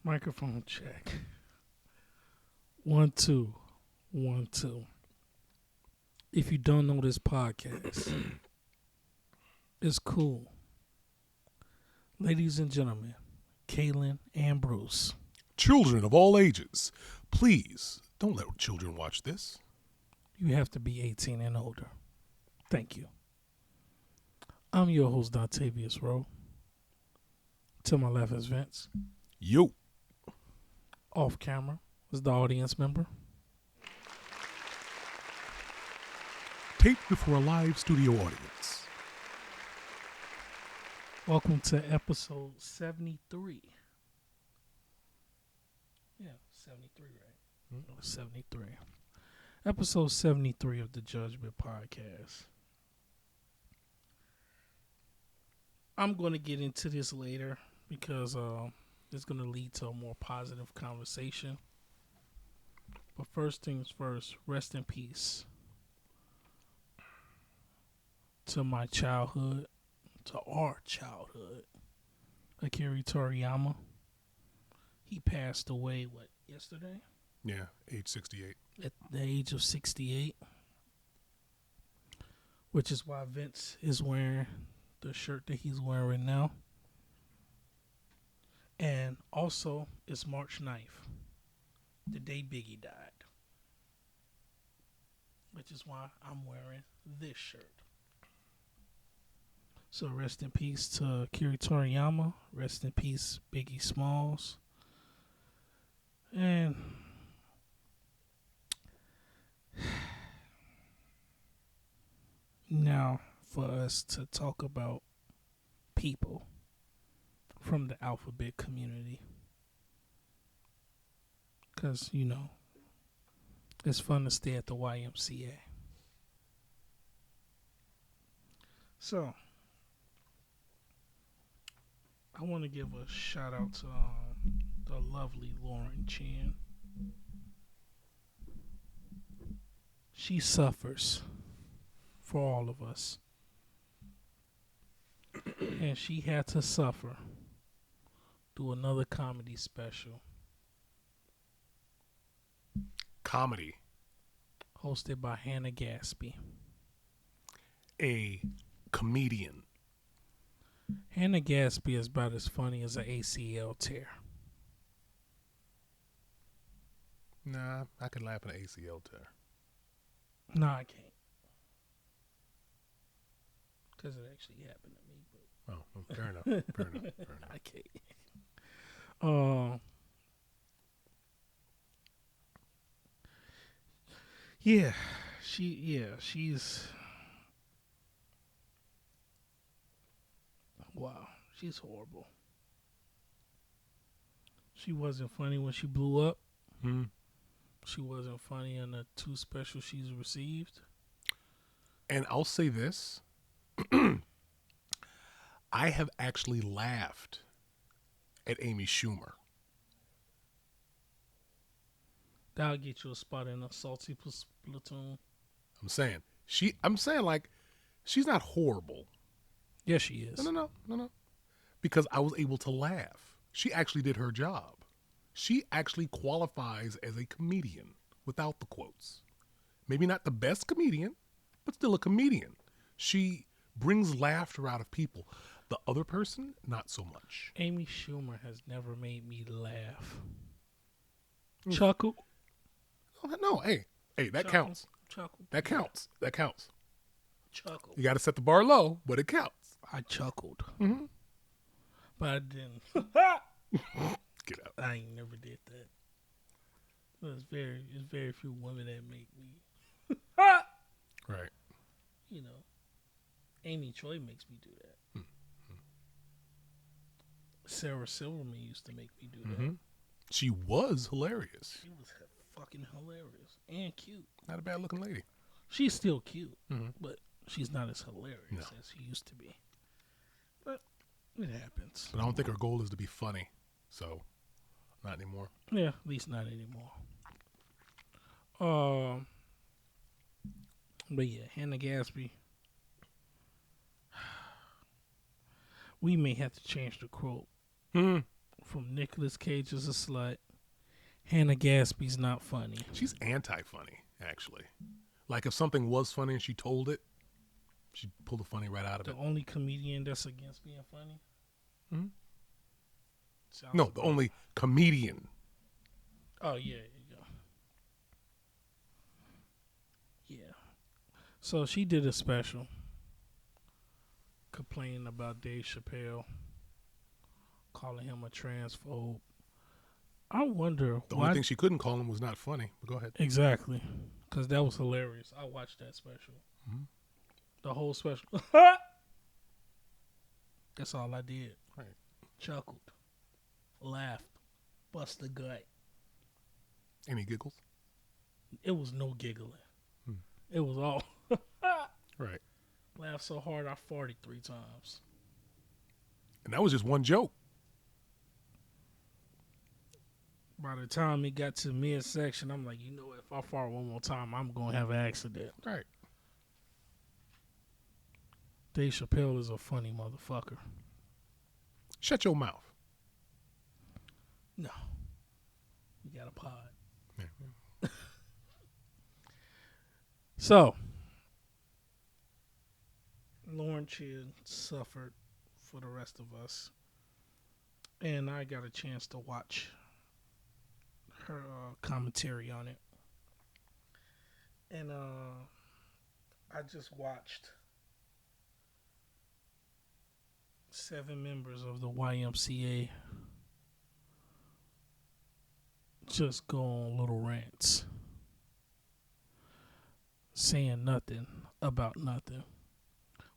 Microphone check. 1 2 1 2. If you don't know this podcast, it's cool. Ladies and gentlemen, Kaylin and Bruce. Children of all ages, please don't let children watch this. You have to be 18 and older. Thank you. I'm your host, Dontavius Rowe. To my left is Vince. Yo. Off camera is the audience member. Taped before a live studio audience. Welcome to episode 73. Yeah, 73, right? 73. Episode 73 of the Judgment Podcast. I'm going to get into this later because it's going to lead to a more positive conversation. But first things first, rest in peace to my childhood, to our childhood, Akira Toriyama. He passed away, yesterday? Yeah, age 68. At the age of 68. Which is why Vince is wearing the shirt that he's wearing now. And also, it's March 9th, the day Biggie died. Which is why I'm wearing this shirt. So rest in peace to Akira Toriyama. Rest in peace, Biggie Smalls. And now for us to talk about people from the alphabet community. Because, it's fun to stay at the YMCA. So, I want to give a shout out to the lovely Laurenchen. She suffers for all of us. And she had to suffer through another comedy special. Comedy. Hosted by Hannah Gasby. A comedian. Hannah Gasby is about as funny as an ACL tear. Nah, I can laugh at an ACL tear. No, I can't. Because it actually happened to me. But Oh, well, fair enough. Fair enough. I can't. Yeah, she's wow, she's horrible. She wasn't funny when she blew up. Hmm. She wasn't funny in the 2 specials she's received. And I'll say this. I have actually laughed at Amy Schumer. That'll get you a spot in a salty platoon. I'm saying like she's not horrible. Yes, she is. No. Because I was able to laugh. She actually did her job. She actually qualifies as a comedian without the quotes. Maybe not the best comedian, but still a comedian. She brings laughter out of people. The other person, not so much. Amy Schumer has never made me laugh. Chuckle. No, hey, that counts. Chuckle. That counts. Chuckle. You got to set the bar low, but it counts. I chuckled. Mm-hmm. But I didn't. Get out. I ain't never did that. There's very few women that make me. Right. Amy Choi makes me do that. Sarah Silverman used to make me do that. She was hilarious. She was fucking hilarious and cute. Not a bad looking lady. She's still cute, but she's not as hilarious as she used to be. But it happens. But I don't think her goal is to be funny. So, not anymore. Yeah, at least not anymore. But yeah, Hannah Gasby. We may have to change the quote from Nicolas Cage is a slut. Hannah Gadsby's not funny. She's anti-funny, actually. Like if something was funny and she told it, she'd pull the funny right out of The it. only comedian that's against being funny. Mhm. Sounds No, the only comedian. Oh yeah, yeah. Yeah. So she did a special complaining about Dave Chappelle, calling him a transphobe. I wonder The why only thing she couldn't call him was not funny. But go ahead. exactly, because that was hilarious. I watched that special, the whole special. That's all I did. Right. Chuckled, laughed, bust a gut. Any giggles? It was no giggling. Hmm. It was all Right. laughed so hard I farted 3 times. And that was just one joke. By the time it got to midsection, I'm like, you know, if I fart one more time, I'm gonna have an accident. Right. Dave Chappelle is a funny motherfucker. Shut your mouth. No, you got a pod. Yeah. So, Laurenchen suffered for the rest of us, and I got a chance to watch her commentary on it, and I just watched 7 members of the YMCA just go on little rants, saying nothing about nothing.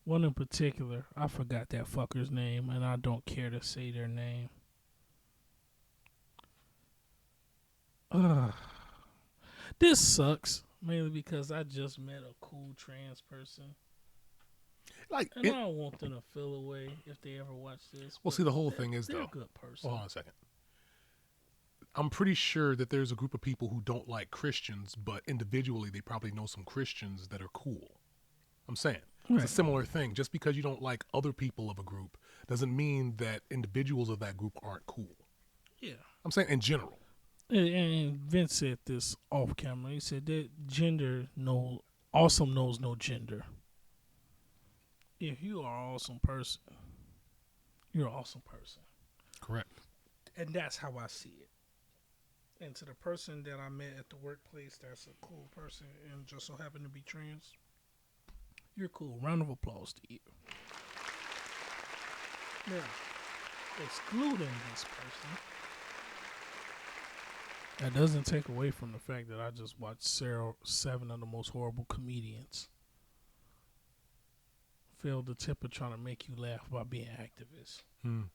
One in particular, I forgot that fucker's name, and I don't care to say their name. This sucks, mainly because I just met a cool trans person, Like, and I don't want them to feel away if they ever watch this. well, but see, the whole thing is, they're though. a good person. Hold on a second. I'm pretty sure that there's a group of people who don't like Christians, but individually they probably know some Christians that are cool. I'm saying. It's a Right. similar thing. Just because you don't like other people of a group doesn't mean that individuals of that group aren't cool. Yeah. I'm saying in general. And Vince said this off camera. He said that gender awesome knows no gender. If you are an awesome person, you're an awesome person. Correct. And that's how I see it. And to the person that I met at the workplace that's a cool person and just so happened to be trans, you're cool. Round of applause to you. Now, excluding this person, that doesn't take away from the fact that I just watched 7 of the most horrible comedians fail the tip of trying to make you laugh by being activists. And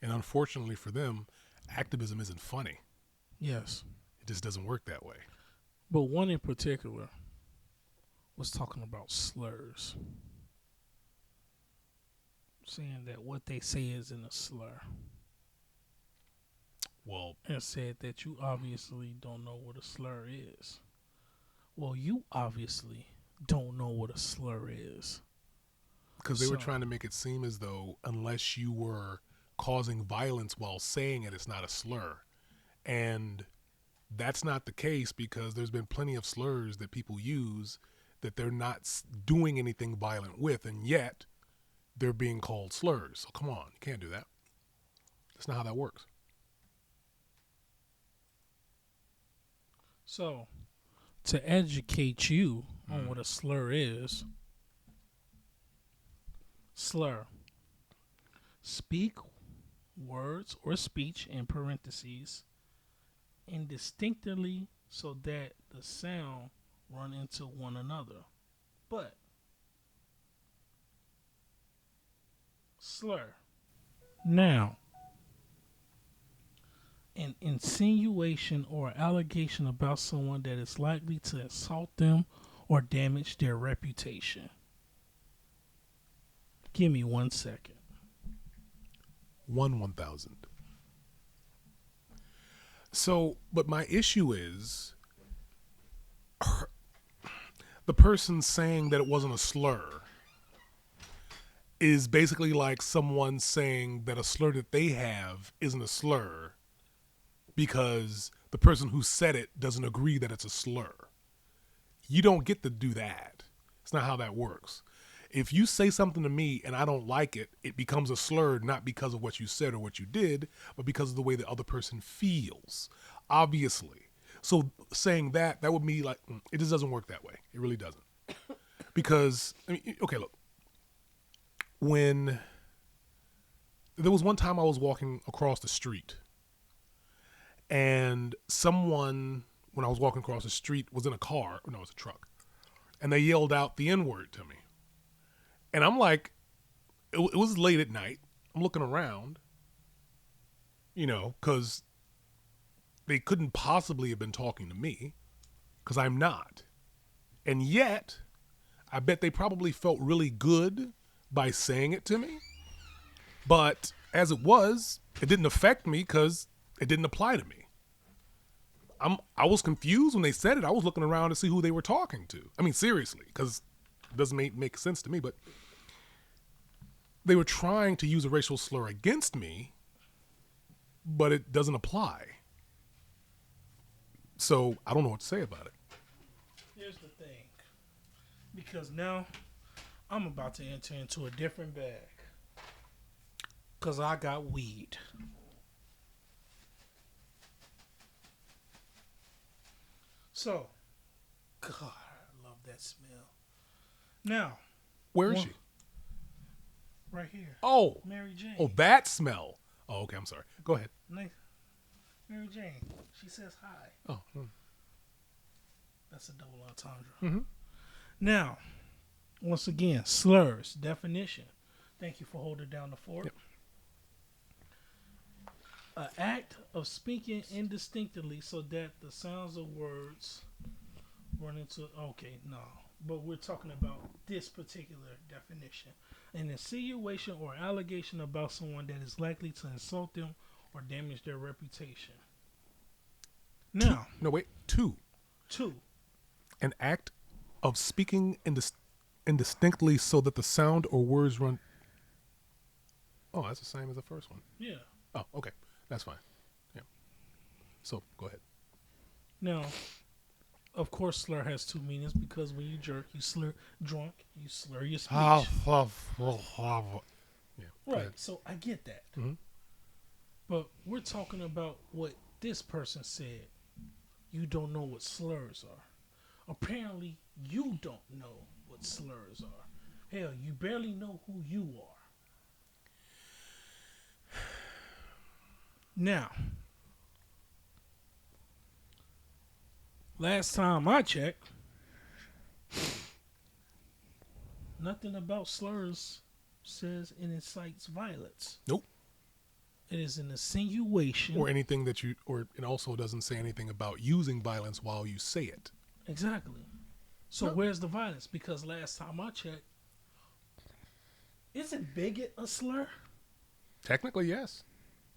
unfortunately for them, activism isn't funny. Yes. It just doesn't work that way. But one in particular was talking about slurs. Saying that what they say isn't a slur. Well, And said that you obviously don't know what a slur is. Well, you obviously don't know what a slur is. because they were trying to make it seem as though unless you were causing violence while saying it, it's not a slur. And that's not the case, because there's been plenty of slurs that people use that they're not doing anything violent with, and yet they're being called slurs. So come on, you can't do that. That's not how that works. So, to educate you on what a slur is, slur. Speak words or speech in parentheses indistinctly so that the sound run into one another. But slur. Now, an insinuation or allegation about someone that is likely to insult them or damage their reputation. Give me 1 second. 1,000. So, but my issue is the person saying that it wasn't a slur is basically like someone saying that a slur that they have isn't a slur because the person who said it doesn't agree that it's a slur. You don't get to do that. It's not how that works. If you say something to me and I don't like it, it becomes a slur not because of what you said or what you did, but because of the way the other person feels, obviously. So saying that would be like, it just doesn't work that way. It really doesn't. Because, I mean, okay, look. When there was one time I was walking across the street and someone, when I was walking across the street, was in a car, no, it was a truck, and they yelled out the N-word to me. And I'm like, it was late at night. I'm looking around, because they couldn't possibly have been talking to me because I'm not. And yet, I bet they probably felt really good by saying it to me. But as it was, it didn't affect me because it didn't apply to me. I was confused when they said it. I was looking around to see who they were talking to. I mean, seriously, because it doesn't make sense to me. But they were trying to use a racial slur against me, but it doesn't apply. So I don't know what to say about it. Here's the thing. Because now I'm about to enter into a different bag. Because I got weed. So, God, I love that smell. Now, where is she? Right here. Oh. Mary Jane. Oh, that smell. Oh, okay, I'm sorry. Go ahead. Mary Jane. She says hi. Oh. That's a double entendre. Mm-hmm. Now, once again, slurs, definition. Thank you for holding down the fort. Yep. An act of speaking indistinctly so that the sounds of words run into... Okay, no. But we're talking about this particular definition. An insinuation or allegation about someone that is likely to insult them or damage their reputation. Now... No, wait. Two. An act of speaking indistinctly so that the sound or words run... Oh, that's the same as the first one. Yeah. Oh, okay. That's fine. Yeah. So, go ahead. Now, of course, slur has two meanings because when you jerk, you slur drunk, you slur your speech. Yeah. Right. So I get that. Mm-hmm. But we're talking about what this person said. You don't know what slurs are. Apparently, you don't know what slurs are. Hell, you barely know who you are. Now, last time I checked, nothing about slurs says it incites violence. Nope. It is an insinuation. Or anything that you, or it also doesn't say anything about using violence while you say it. Exactly. So where's the violence? Because last time I checked, isn't bigot a slur? Technically, yes.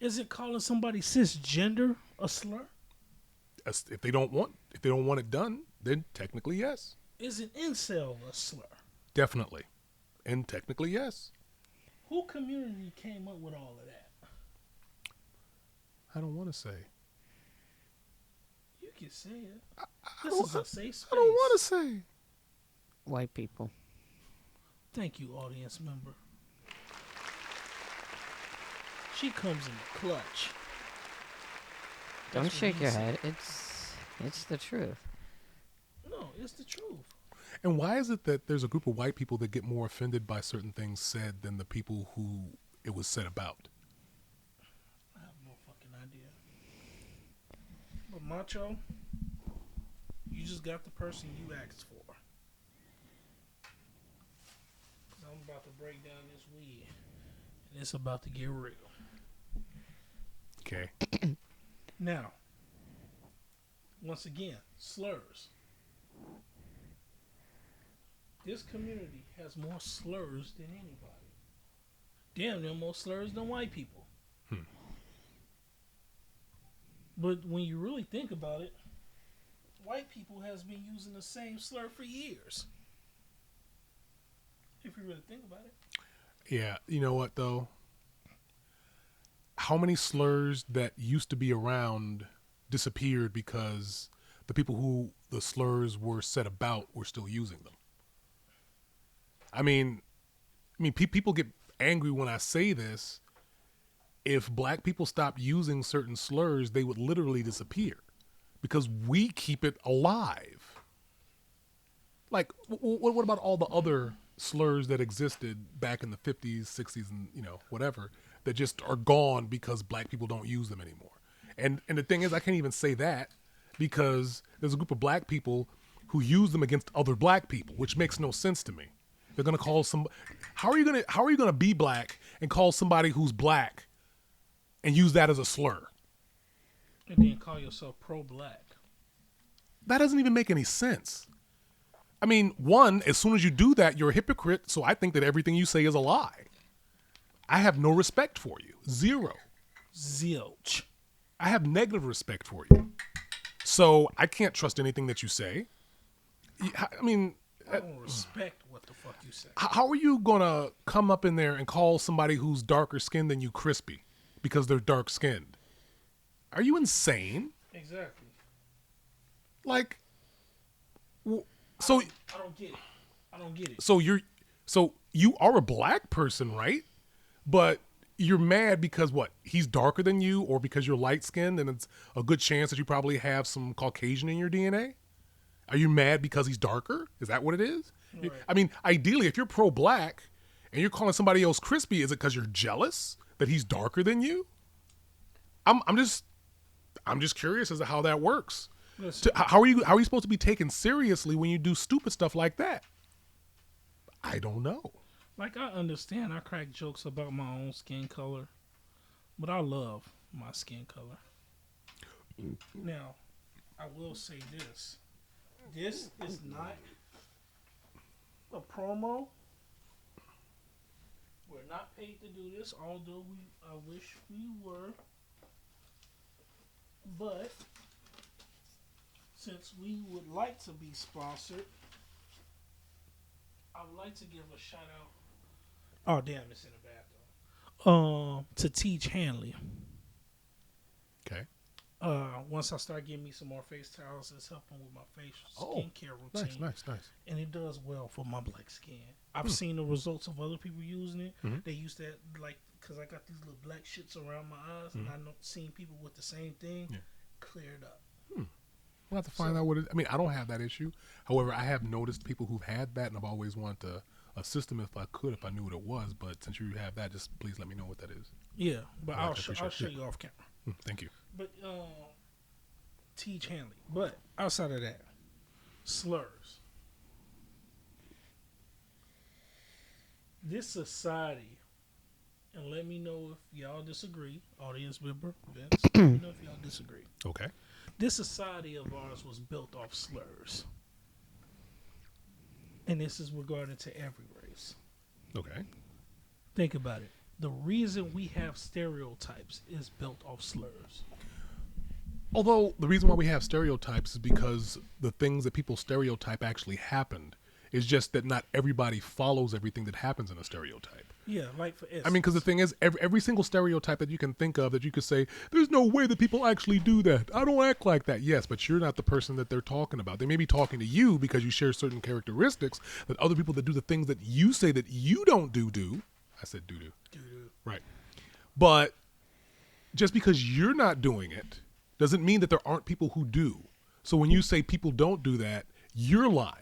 Isn't calling somebody cisgender a slur? If they don't want it done, then technically, yes. Isn't incel a slur? Definitely. And technically, yes. Who community came up with all of that? I don't want to say. You can say it. I This is a safe space. I don't want to say. White people. Thank you, audience member. She comes in the clutch. Don't That's what shake he your said. head. It's the truth. No, it's the truth. And why is it that there's a group of white people that get more offended by certain things said than the people who it was said about? I have no fucking idea. But Macho, you just got the person you asked for. 'Cause I'm about to break down this weed. And it's about to get real. Okay. Now, once again, slurs. This community has more slurs than anybody. Damn, there are more slurs than white people. But when you really think about it, white people has been using the same slur for years. If you really think about it. Yeah, you know what though? How many slurs that used to be around disappeared because the people who the slurs were set about were still using them? I mean, people get angry when I say this. If black people stopped using certain slurs, they would literally disappear because we keep it alive. Like, what about all the other slurs that existed back in the 50s, 60s, and whatever that just are gone because black people don't use them anymore? And the thing is, I can't even say that because there's a group of black people who use them against other black people, which makes no sense to me. They're gonna call some. How are you gonna be black and call somebody who's black and use that as a slur? And then call yourself pro-black. That doesn't even make any sense. I mean, one, as soon as you do that, you're a hypocrite, so I think that everything you say is a lie. I have no respect for you. Zero. Zilch. I have negative respect for you. So I can't trust anything that you say. I mean, I don't respect what the fuck you say. how are you going to come up in there and call somebody who's darker skinned than you crispy because they're dark skinned? Are you insane? Exactly. Like, so I don't get it. I don't get it. So you are a black person, right? But you're mad because what? He's darker than you, or because you're light skinned, and it's a good chance that you probably have some Caucasian in your DNA. Are you mad because he's darker? Is that what it is? Right. I mean, ideally, if you're pro-black and you're calling somebody else crispy, is it because you're jealous that he's darker than you? I'm just curious as to how that works. How are you supposed to be taken seriously when you do stupid stuff like that? I don't know. Like, I understand I crack jokes about my own skin color, but I love my skin color. Now, I will say this. This is not a promo. We're not paid to do this, although I wish we were. But since we would like to be sponsored, I would like to give a shout out. Oh damn, it's in the bathroom. To Teach Hanley. Okay. Once I start getting me some more face towels, it's helping with my facial skincare routine. Nice. And it does well for my black skin. I've seen the results of other people using it. Mm-hmm. They use that because I got these little black shits around my eyes, and I know seen people with the same thing cleared up. We'll have to find out what it. I mean, I don't have that issue. However, I have noticed people who've had that, and I've always wanted to assist them if I could, if I knew what it was. But since you have that, just please let me know what that is. Yeah, but I'll show you off camera. Thank you. But Teach Hanley. But outside of that, slurs. This society, and let me know if y'all disagree, audience member, Vince, let me know if y'all disagree. Okay. This society of ours was built off slurs. And this is regarding to every race. Okay. Think about it. The reason we have stereotypes is built off slurs. Although the reason why we have stereotypes is because the things that people stereotype actually happened. It's just that not everybody follows everything that happens in a stereotype. Yeah, like for instance. I mean, because the thing is, every single stereotype that you can think of that you could say, there's no way that people actually do that. I don't act like that. Yes, but you're not the person that they're talking about. They may be talking to you because you share certain characteristics that other people that do the things that you say that you don't do. I said do. Right. But just because you're not doing it doesn't mean that there aren't people who do. So when you say people don't do that, you're lying.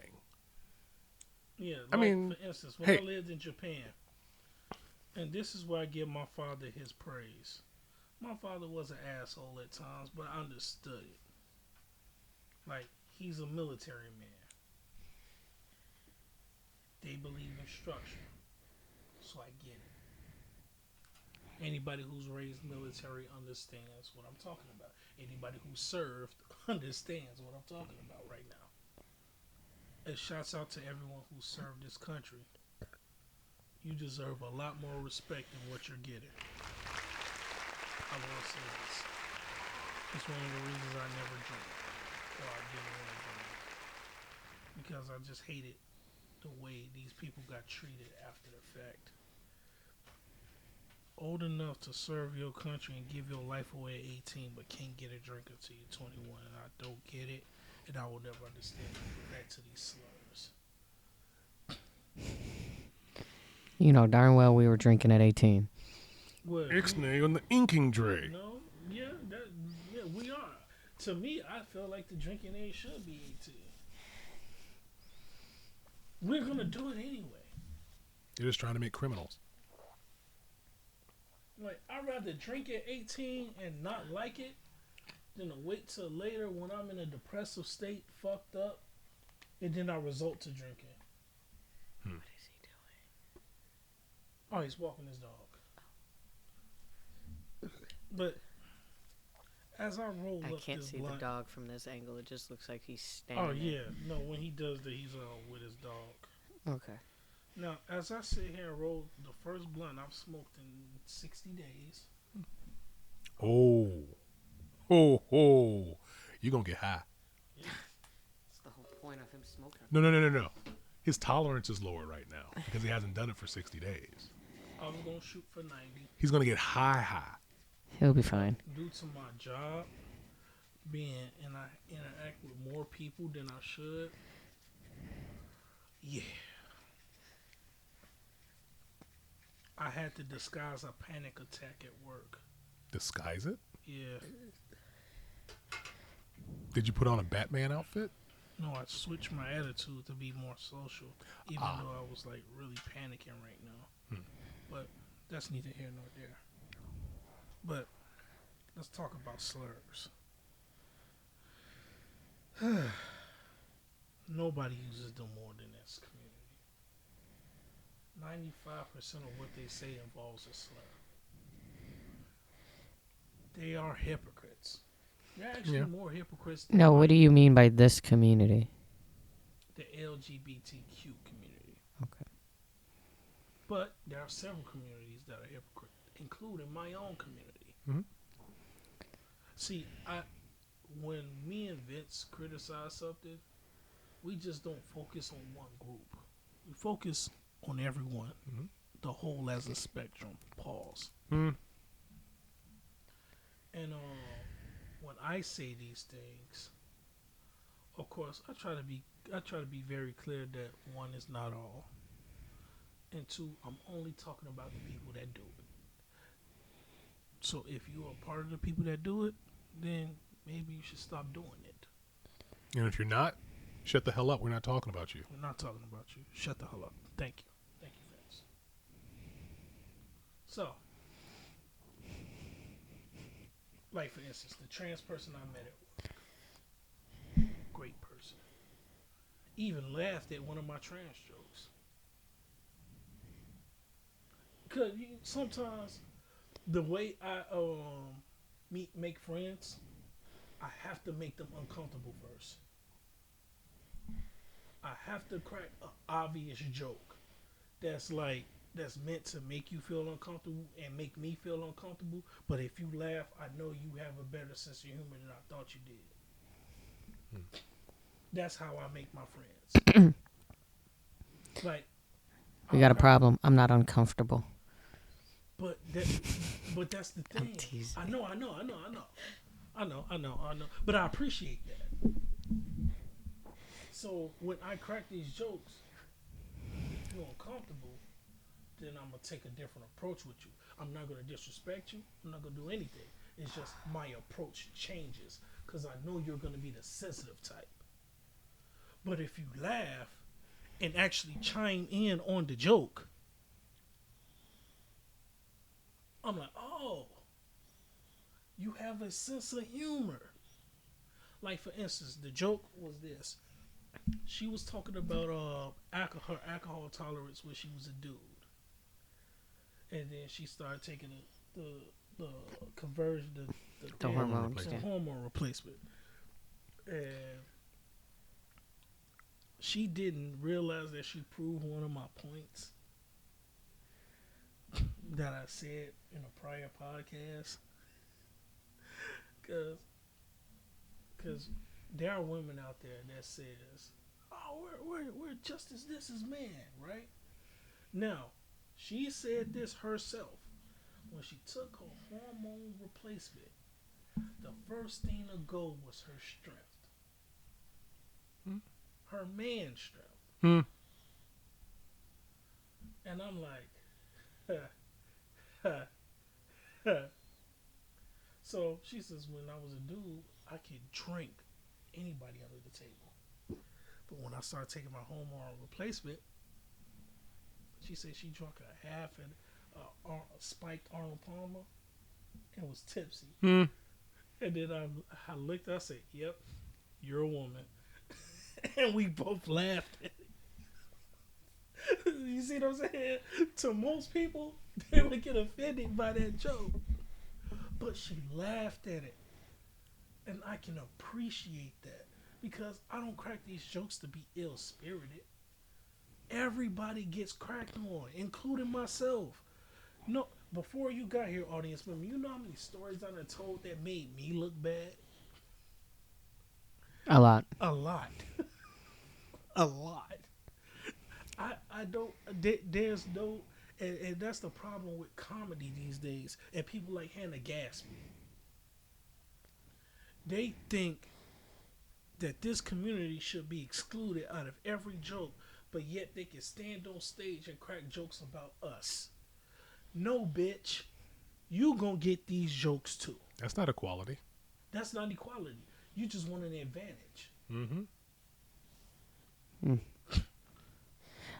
Yeah, like I mean, for instance, when I lived in Japan, and this is where I give my father his praise. My father was an asshole at times, but I understood it. Like, he's a military man. They believe in structure, so I get it. Anybody who's raised military understands what I'm talking about. Anybody who served understands what I'm talking about right now. And shouts out to everyone who served this country. You deserve a lot more respect than what you're getting. I will say this. It's one of the reasons I never drink. Or I didn't want to drink. Because I just hated the way these people got treated after the fact. old enough to serve your country and give your life away at 18, but can't get a drink until you're 21, and I don't get it, and I will never understand it. Back to these slurs. You know darn well we were drinking at 18. What? Ixnay on the inking tray. No, yeah, we are. To me, I feel like the drinking age should be 18. We're gonna do it anyway. You're just trying to make criminals. Like, I'd rather drink at 18 and not like it than to wait till later when I'm in a depressive state, fucked up, and then I resort to drinking. What is he doing? Oh, he's walking his dog. But as I roll I up can't this see blunt, the dog from this angle. It just looks like he's standing oh there. yeah, no, when he does that, he's with his dog. Okay. Now, as I sit here and roll the first blunt I've smoked in 60 days. Oh. You're going to get high. That's the whole point of him smoking. No. His tolerance is lower right now because he hasn't done it for 60 days. I was gonna shoot for 90. He's going to get high. He'll be fine. Due to my job, and I interact with more people than I should. Yeah. I had to disguise a panic attack at work. Disguise it? Yeah. Did you put on a Batman outfit? No, I switched my attitude to be more social, even though I was like really panicking right now. But that's neither here nor there. But let's talk about slurs. Nobody uses them more than this community. 95% of what they say involves a slur. They are hypocrites. They're actually more hypocrites than No, what do you mean by this community? the LGBTQ community. Okay. But there are several communities that are hypocrites, including my own community. Mm-hmm. See, when me and Vince criticize something, we just don't focus on one group. We focus on everyone, the whole as a spectrum. Pause. Mm. And when I say these things, of course, I try to be very clear that one is not all, and two, I'm only talking about the people that do it. So if you are part of the people that do it, then maybe you should stop doing it. And if you're not, shut the hell up. We're not talking about you. We're not talking about you. Shut the hell up. Thank you, Vince. So, like for instance, the trans person I met at work, great person, even laughed at one of my trans jokes. Cause sometimes the way I make friends, I have to make them uncomfortable first. I have to crack an obvious joke that's meant to make you feel uncomfortable and make me feel uncomfortable. But if you laugh, I know you have a better sense of humor than I thought you did. That's how I make my friends. Like, We got a problem. I'm not uncomfortable. But that's the thing. I'm teasing. I know. But I appreciate that. So when I crack these jokes, if you're uncomfortable, then I'm gonna take a different approach with you. I'm not gonna disrespect you. I'm not gonna do anything. It's just my approach changes because I know you're gonna be the sensitive type. But if you laugh and actually chime in on the joke, I'm like, oh, you have a sense of humor. Like, for instance, the joke was this. She was talking about her alcohol tolerance when she was a dude. And then she started taking the conversion, The hormone hormone replacement. And she didn't realize that she proved one of my points that I said in a prior podcast. Because there are women out there that says, oh, we're just as this as man, right? Now, she said this herself, When she took her hormone replacement, the first thing to go was her strength, Hmm. her man strength. Hmm. And I'm like, huh, huh. So she says, when I was a dude, I could drink anybody under the table. But when I started taking my hormone replacement, she said she drank a half and spiked Arnold Palmer and was tipsy. Hmm. And then I looked, I said, yep, you're a woman. And we both laughed. You see what I'm saying? To most people, they would get offended by that joke. But she laughed at it. And I can appreciate that. Because I don't crack these jokes to be ill spirited. Everybody gets cracked on, including myself. No, before you got here, audience member, you know how many stories I done told that made me look bad? A lot. A lot. A lot. I don't. There's no, and that's the problem with comedy these days. And people like Hannah Gasby, they think that this community should be excluded out of every joke, but yet they can stand on stage and crack jokes about us. No, bitch, you gonna get these jokes too. That's not equality. That's not equality. You just want an advantage. Mm-hmm. Mm.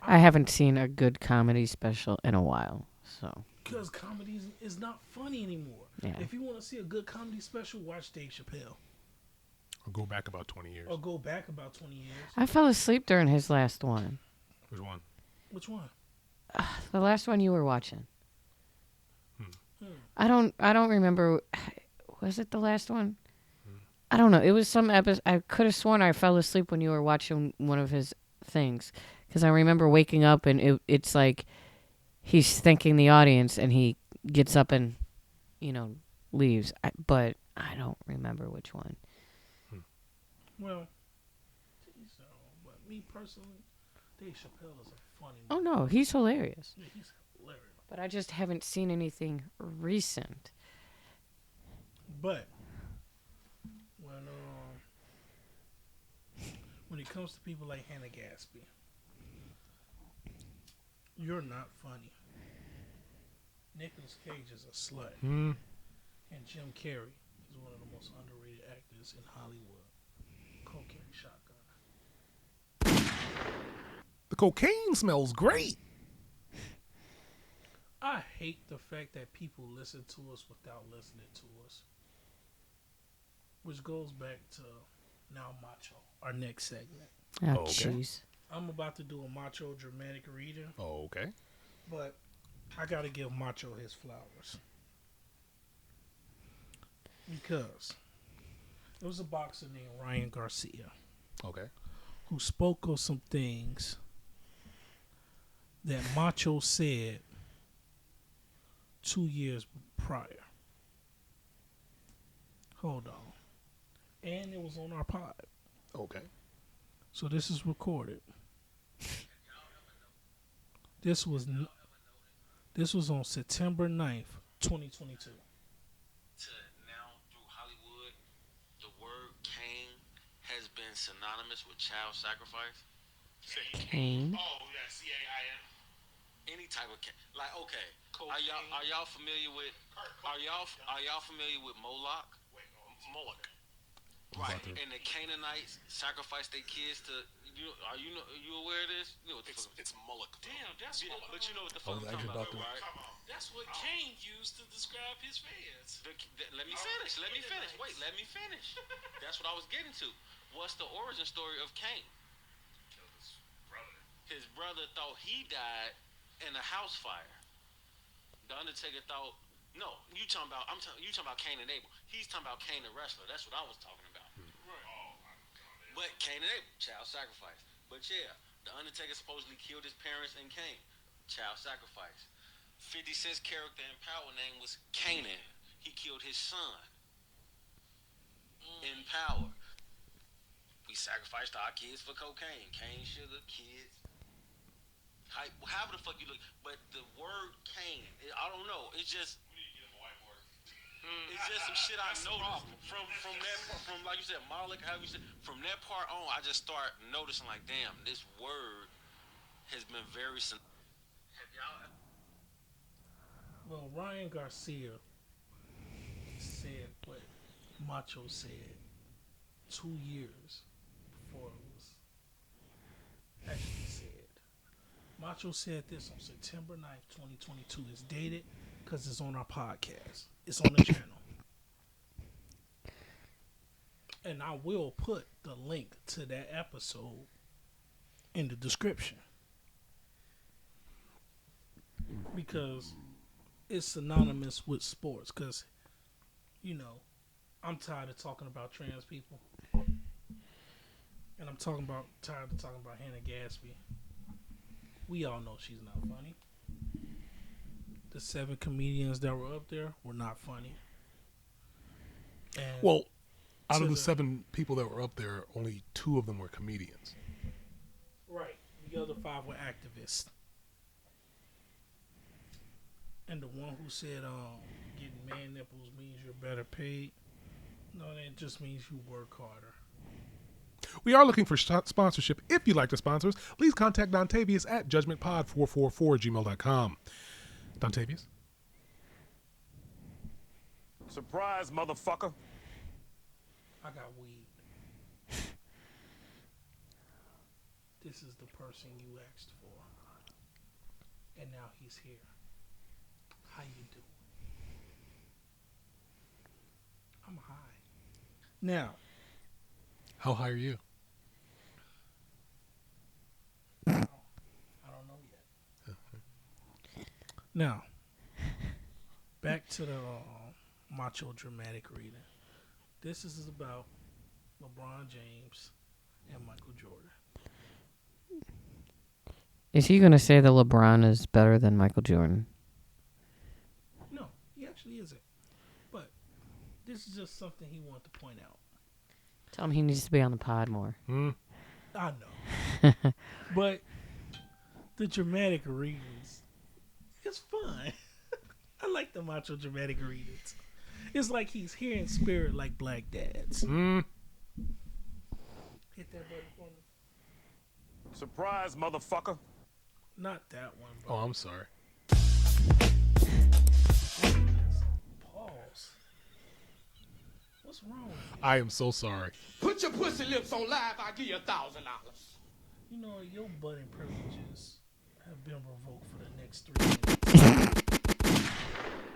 I haven't seen a good comedy special in a while, so Because comedy is not funny anymore. yeah. If you want to see a good comedy special, watch Dave Chappelle. I'll go back about 20 years. Or go back about 20 years. I fell asleep during his last one. Which one? Which one? The last one you were watching. Hmm. I don't remember. Was it the last one? I don't know. It was some episode. I could have sworn I fell asleep when you were watching one of his things, because I remember waking up and it's like he's thanking the audience and he gets up and leaves. But I don't remember which one. Well, but me personally, Dave Chappelle is a funny Oh man. no, he's hilarious. Yeah, he's hilarious. But I just haven't seen anything recent. But when it comes to people like Hannah Gasby, you're not funny. Nicolas Cage is a slut, Hmm. and Jim Carrey is one of the most underrated actors in Hollywood. Cocaine shotgun. The cocaine smells great. I hate the fact that people listen to us without listening to us. Which goes back to now Macho, our next segment. Oh, Okay. jeez. I'm about to do a Macho dramatic reading, Oh, okay. but I gotta give Macho his flowers. Because there was a boxer named Ryan Garcia Okay. who spoke of some things that Macho said 2 years prior. Hold on. And it was on our pod. Okay. So this is recorded. This was on September 9th, 2022. To now through Hollywood, the word Cain has been synonymous with child sacrifice. Cain. Oh yeah, CAIN. Any type of like okay. Are y'all familiar with Moloch? Moloch. Right, and the Canaanites sacrificed their kids to. Are you aware of this? You know what the fuck? It's Moloch. Damn, that's Moloch. But you know what the fuck I'm talking about, right? Come on. That's what Cain used to describe his fans. Let me finish. Wait, let me finish. That's what I was getting to. What's the origin story of Cain? Killed his brother. His brother thought he died in a house fire. The Undertaker thought. No, you talking about Cain and Abel. He's talking about Cain the wrestler. That's what I was talking about. Right. Oh, but Cain and Abel, child sacrifice. But yeah, the Undertaker supposedly killed his parents and Cain, child sacrifice. 50 Cent's character in Power name was Kanan. He killed his son in Power. We sacrificed our kids for cocaine. Cane, sugar, kids. however the fuck you look. But the word cane, I don't know. It's just. It's just some shit I noticed from like you said, Malik. How you said from that part on, I just start noticing like, damn, this word has been very. Have y'all? Well, Ryan Garcia said what Macho said 2 years before it was actually said. Macho said this on September 9th, 2022. It's dated because it's on our podcast. It's on the channel. And I will put the link to that episode in the description. Because it's synonymous with sports. Because, you know, I'm tired of talking about trans people. And I'm tired of talking about Hannah Gasby. We all know she's not funny. The 7 comedians that were up there were not funny. And Well, out of the 7 people that were up there, only 2 of them were comedians. Right. The other 5 were activists. And the one who said getting man nipples means you're better paid. No, that just means you work harder. We are looking for sponsorship. If you'd like to sponsor us, please contact Dontavius at judgmentpod444@gmail.com. Dontavius? Surprise, motherfucker. I got weed. This is the person you asked for. And now he's here. How you doing? I'm high. Now, How high are you? I don't know yet. Now, back to the Macho dramatic reading. This is about LeBron James and Michael Jordan. Is he going to say that LeBron is better than Michael Jordan? No, he actually isn't. But this is just something he wanted to point out. Tell him he needs to be on the pod more. I know. But the dramatic readings, it's fun. I like the Macho dramatic readings. It's like he's here in spirit like Black Dads. Hit that button for me. Surprise, motherfucker. Not that one, Oh, bro. I'm sorry. Pause. What's wrong with you? I am so sorry. Put your pussy lips on live, I'll give you $1,000. You know, your budding privileges have been revoked for the next 3 minutes.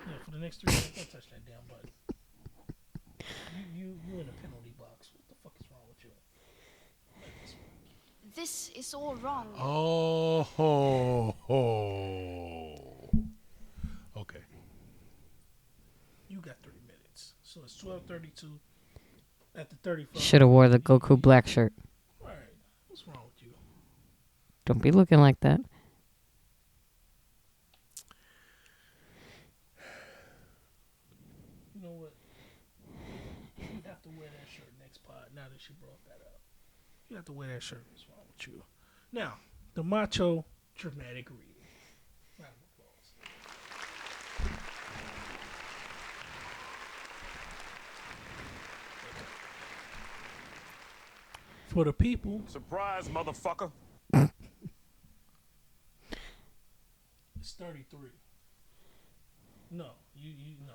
Yeah, for the next 3 minutes, don't touch that damn button. You in a penalty box. What the fuck is wrong with you? This is all wrong. Oh, ho, ho. Okay. You got 3 minutes. So it's 12:32 at the 31st. Should have wore the Goku black shirt. All right. What's wrong with you? Don't be looking like that. You know what? You have to wear that shirt next pod now that she brought that up. You have to wear that shirt. What's wrong with you? Now, the Macho dramatic reading. Round of applause. For the people, Surprise, motherfucker. it's 33. No, you no.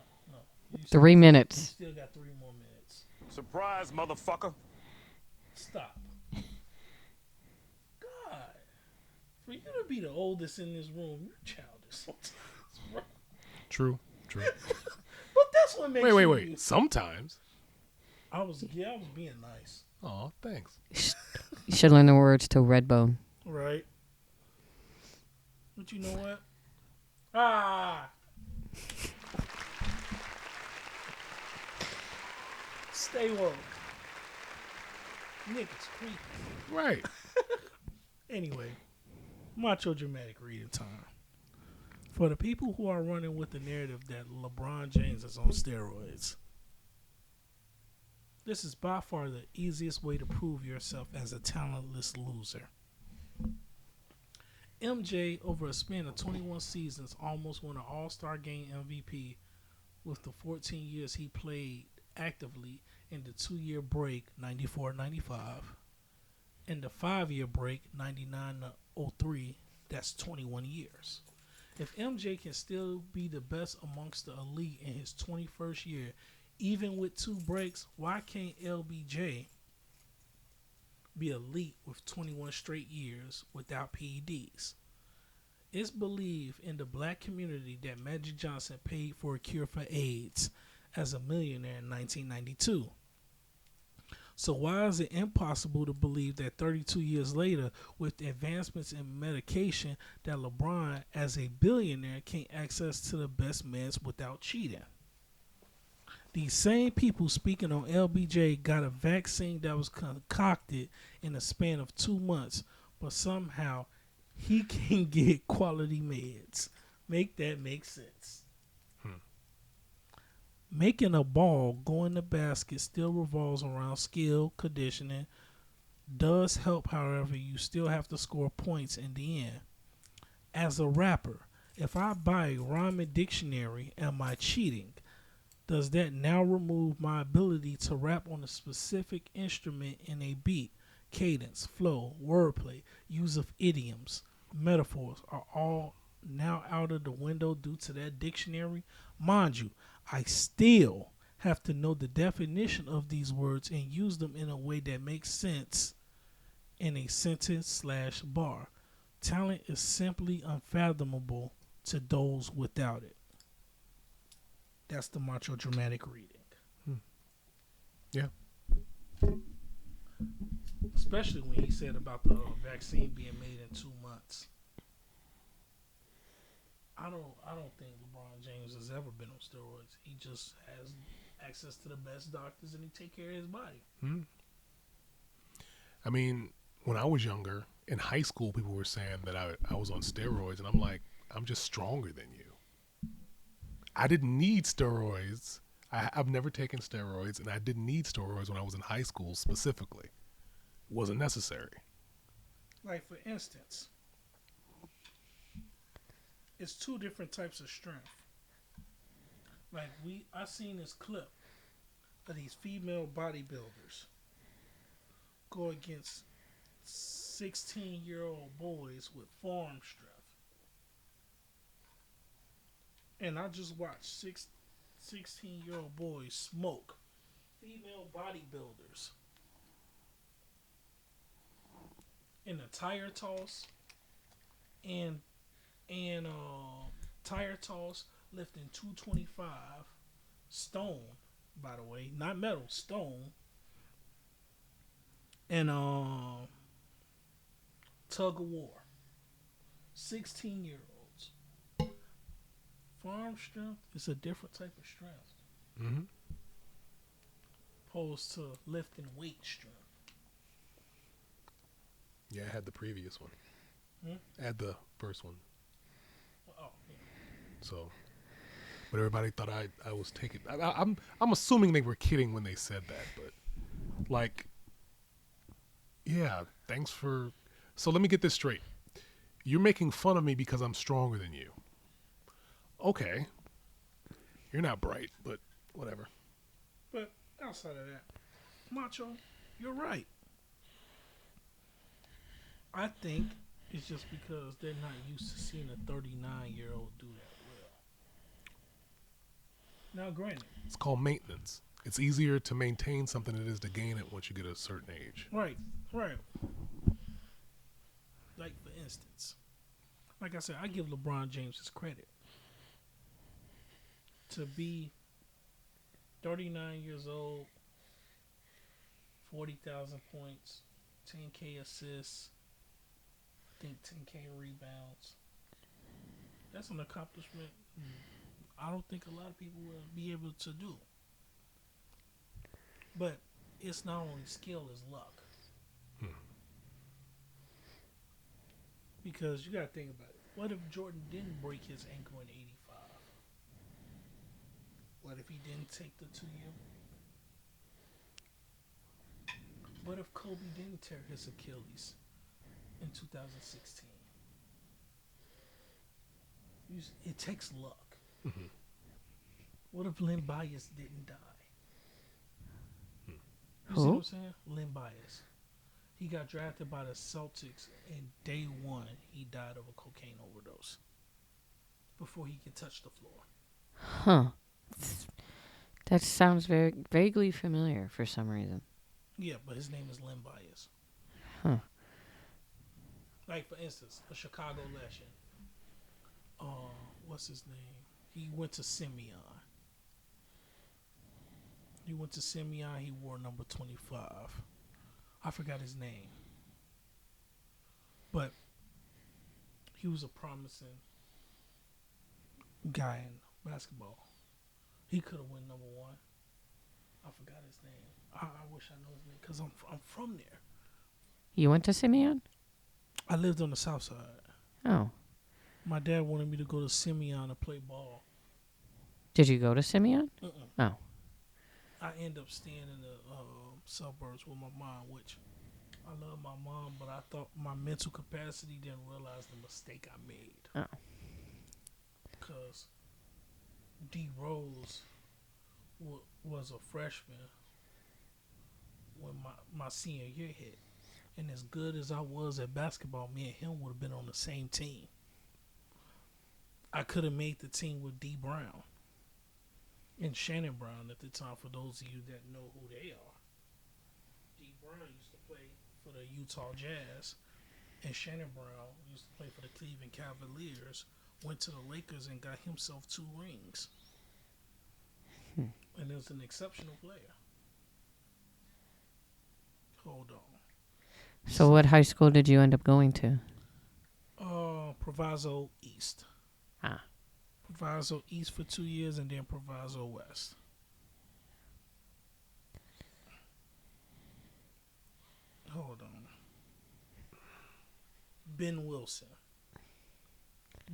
You 3 You minutes. still got 3 more minutes. Surprise, motherfucker. Stop. God. For you to be the oldest in this room, you're childish sometimes, bro. True. But that's what makes you. Wait. Sometimes. I was being nice. Oh, thanks. You should learn the words to Redbone. Right. But you know what? Ah. Stay woke. Niggas creepy. Right. Anyway, Macho dramatic reading time. For the people who are running with the narrative that LeBron James is on steroids, this is by far the easiest way to prove yourself as a talentless loser. MJ, over a span of 21 seasons, almost won an All-Star Game MVP with the 14 years he played actively in the 2-year break, 94-95, and the 5-year break, 99-03, that's 21 years. If MJ can still be the best amongst the elite in his 21st year, even with 2 breaks, why can't LBJ be elite with 21 straight years without PEDs? It's believed in the black community that Magic Johnson paid for a cure for AIDS as a millionaire in 1992. So why is it impossible to believe that 32 years later, with the advancements in medication, that LeBron, as a billionaire, can access to the best meds without cheating? These same people speaking on LBJ got a vaccine that was concocted in a span of 2 months, but somehow he can get quality meds. Make that make sense. Making a ball go in the basket still revolves around skill, conditioning. Does help, however, you still have to score points in the end. As a rapper, if I buy a rhyming dictionary, am I cheating? Does that now remove my ability to rap on a specific instrument in a beat? Cadence, flow, wordplay, use of idioms, metaphors are all now out of the window due to that dictionary? Mind you, I still have to know the definition of these words and use them in a way that makes sense in a sentence/bar. Talent is simply unfathomable to those without it. That's the Macho dramatic reading. Yeah. Especially when he said about the vaccine being made in 2 months. I don't think LeBron James has ever been on steroids. He just has access to the best doctors and he take care of his body. I mean, when I was younger, in high school, people were saying that I was on steroids, and I'm like, I'm just stronger than you. I didn't need steroids. I've never taken steroids, and I didn't need steroids when I was in high school specifically. It wasn't necessary. Like, for instance, it's 2 different types of strength. Like, I seen this clip of these female bodybuilders go against 16-year-old boys with farm strength. And I just watched 16-year-old boys smoke female bodybuilders in a tire toss and tire toss, lifting 225 stone, by the way, not metal, stone, and tug of war. 16-year-olds. Farm strength is a different type of strength. Mm-hmm. Opposed to lifting weight strength. Yeah, I had the previous one. I had the first one. Oh, yeah. So, but everybody thought I was taking. I'm assuming they were kidding when they said that, but like, yeah. Thanks for. So let me get this straight. You're making fun of me because I'm stronger than you. Okay. You're not bright, but whatever. But outside of that, Macho, you're right. I think it's just because they're not used to seeing a 39-year-old do that well. Now, granted. It's called maintenance. It's easier to maintain something than it is to gain it once you get a certain age. Right. Like, for instance, like I said, I give LeBron James his credit. To be 39 years old, 40,000 points, 10K assists, I think 10K rebounds. That's an accomplishment I don't think a lot of people will be able to do. But it's not only skill, it's luck. Because you got to think about it. What if Jordan didn't break his ankle in 85? What if he didn't take the 2-year? What if Kobe didn't tear his Achilles in 2016? It takes luck. What if Lynn Bias didn't die? You see what I'm saying? Lynn Bias. He got drafted by the Celtics, and day one, he died of a cocaine overdose before he could touch the floor. Huh. That sounds very vaguely familiar for some reason. Yeah, but his name is Lynn Bias. Huh. Like, for instance, a Chicago legend. What's his name? He went to Simeon. He wore number 25. I forgot his name. But he was a promising guy in basketball. He could have won number one. I forgot his name. I wish I know his name because I'm from there. You went to Simeon? I lived on the south side. Oh. My dad wanted me to go to Simeon to play ball. Did you go to Simeon? Oh. I ended up staying in the suburbs with my mom, which I love my mom, but I thought my mental capacity didn't realize the mistake I made. Oh. Because D. Rose was a freshman when my senior year hit. And as good as I was at basketball, me and him would have been on the same team. I could have made the team with D. Brown and Shannon Brown at the time, for those of you that know who they are. D. Brown used to play for the Utah Jazz, and Shannon Brown used to play for the Cleveland Cavaliers, went to the Lakers and got himself 2 rings. And is an exceptional player. Hold on. So what high school did you end up going to? Proviso East. Ah. Proviso East for 2 years and then Proviso West. Hold on. Ben Wilson.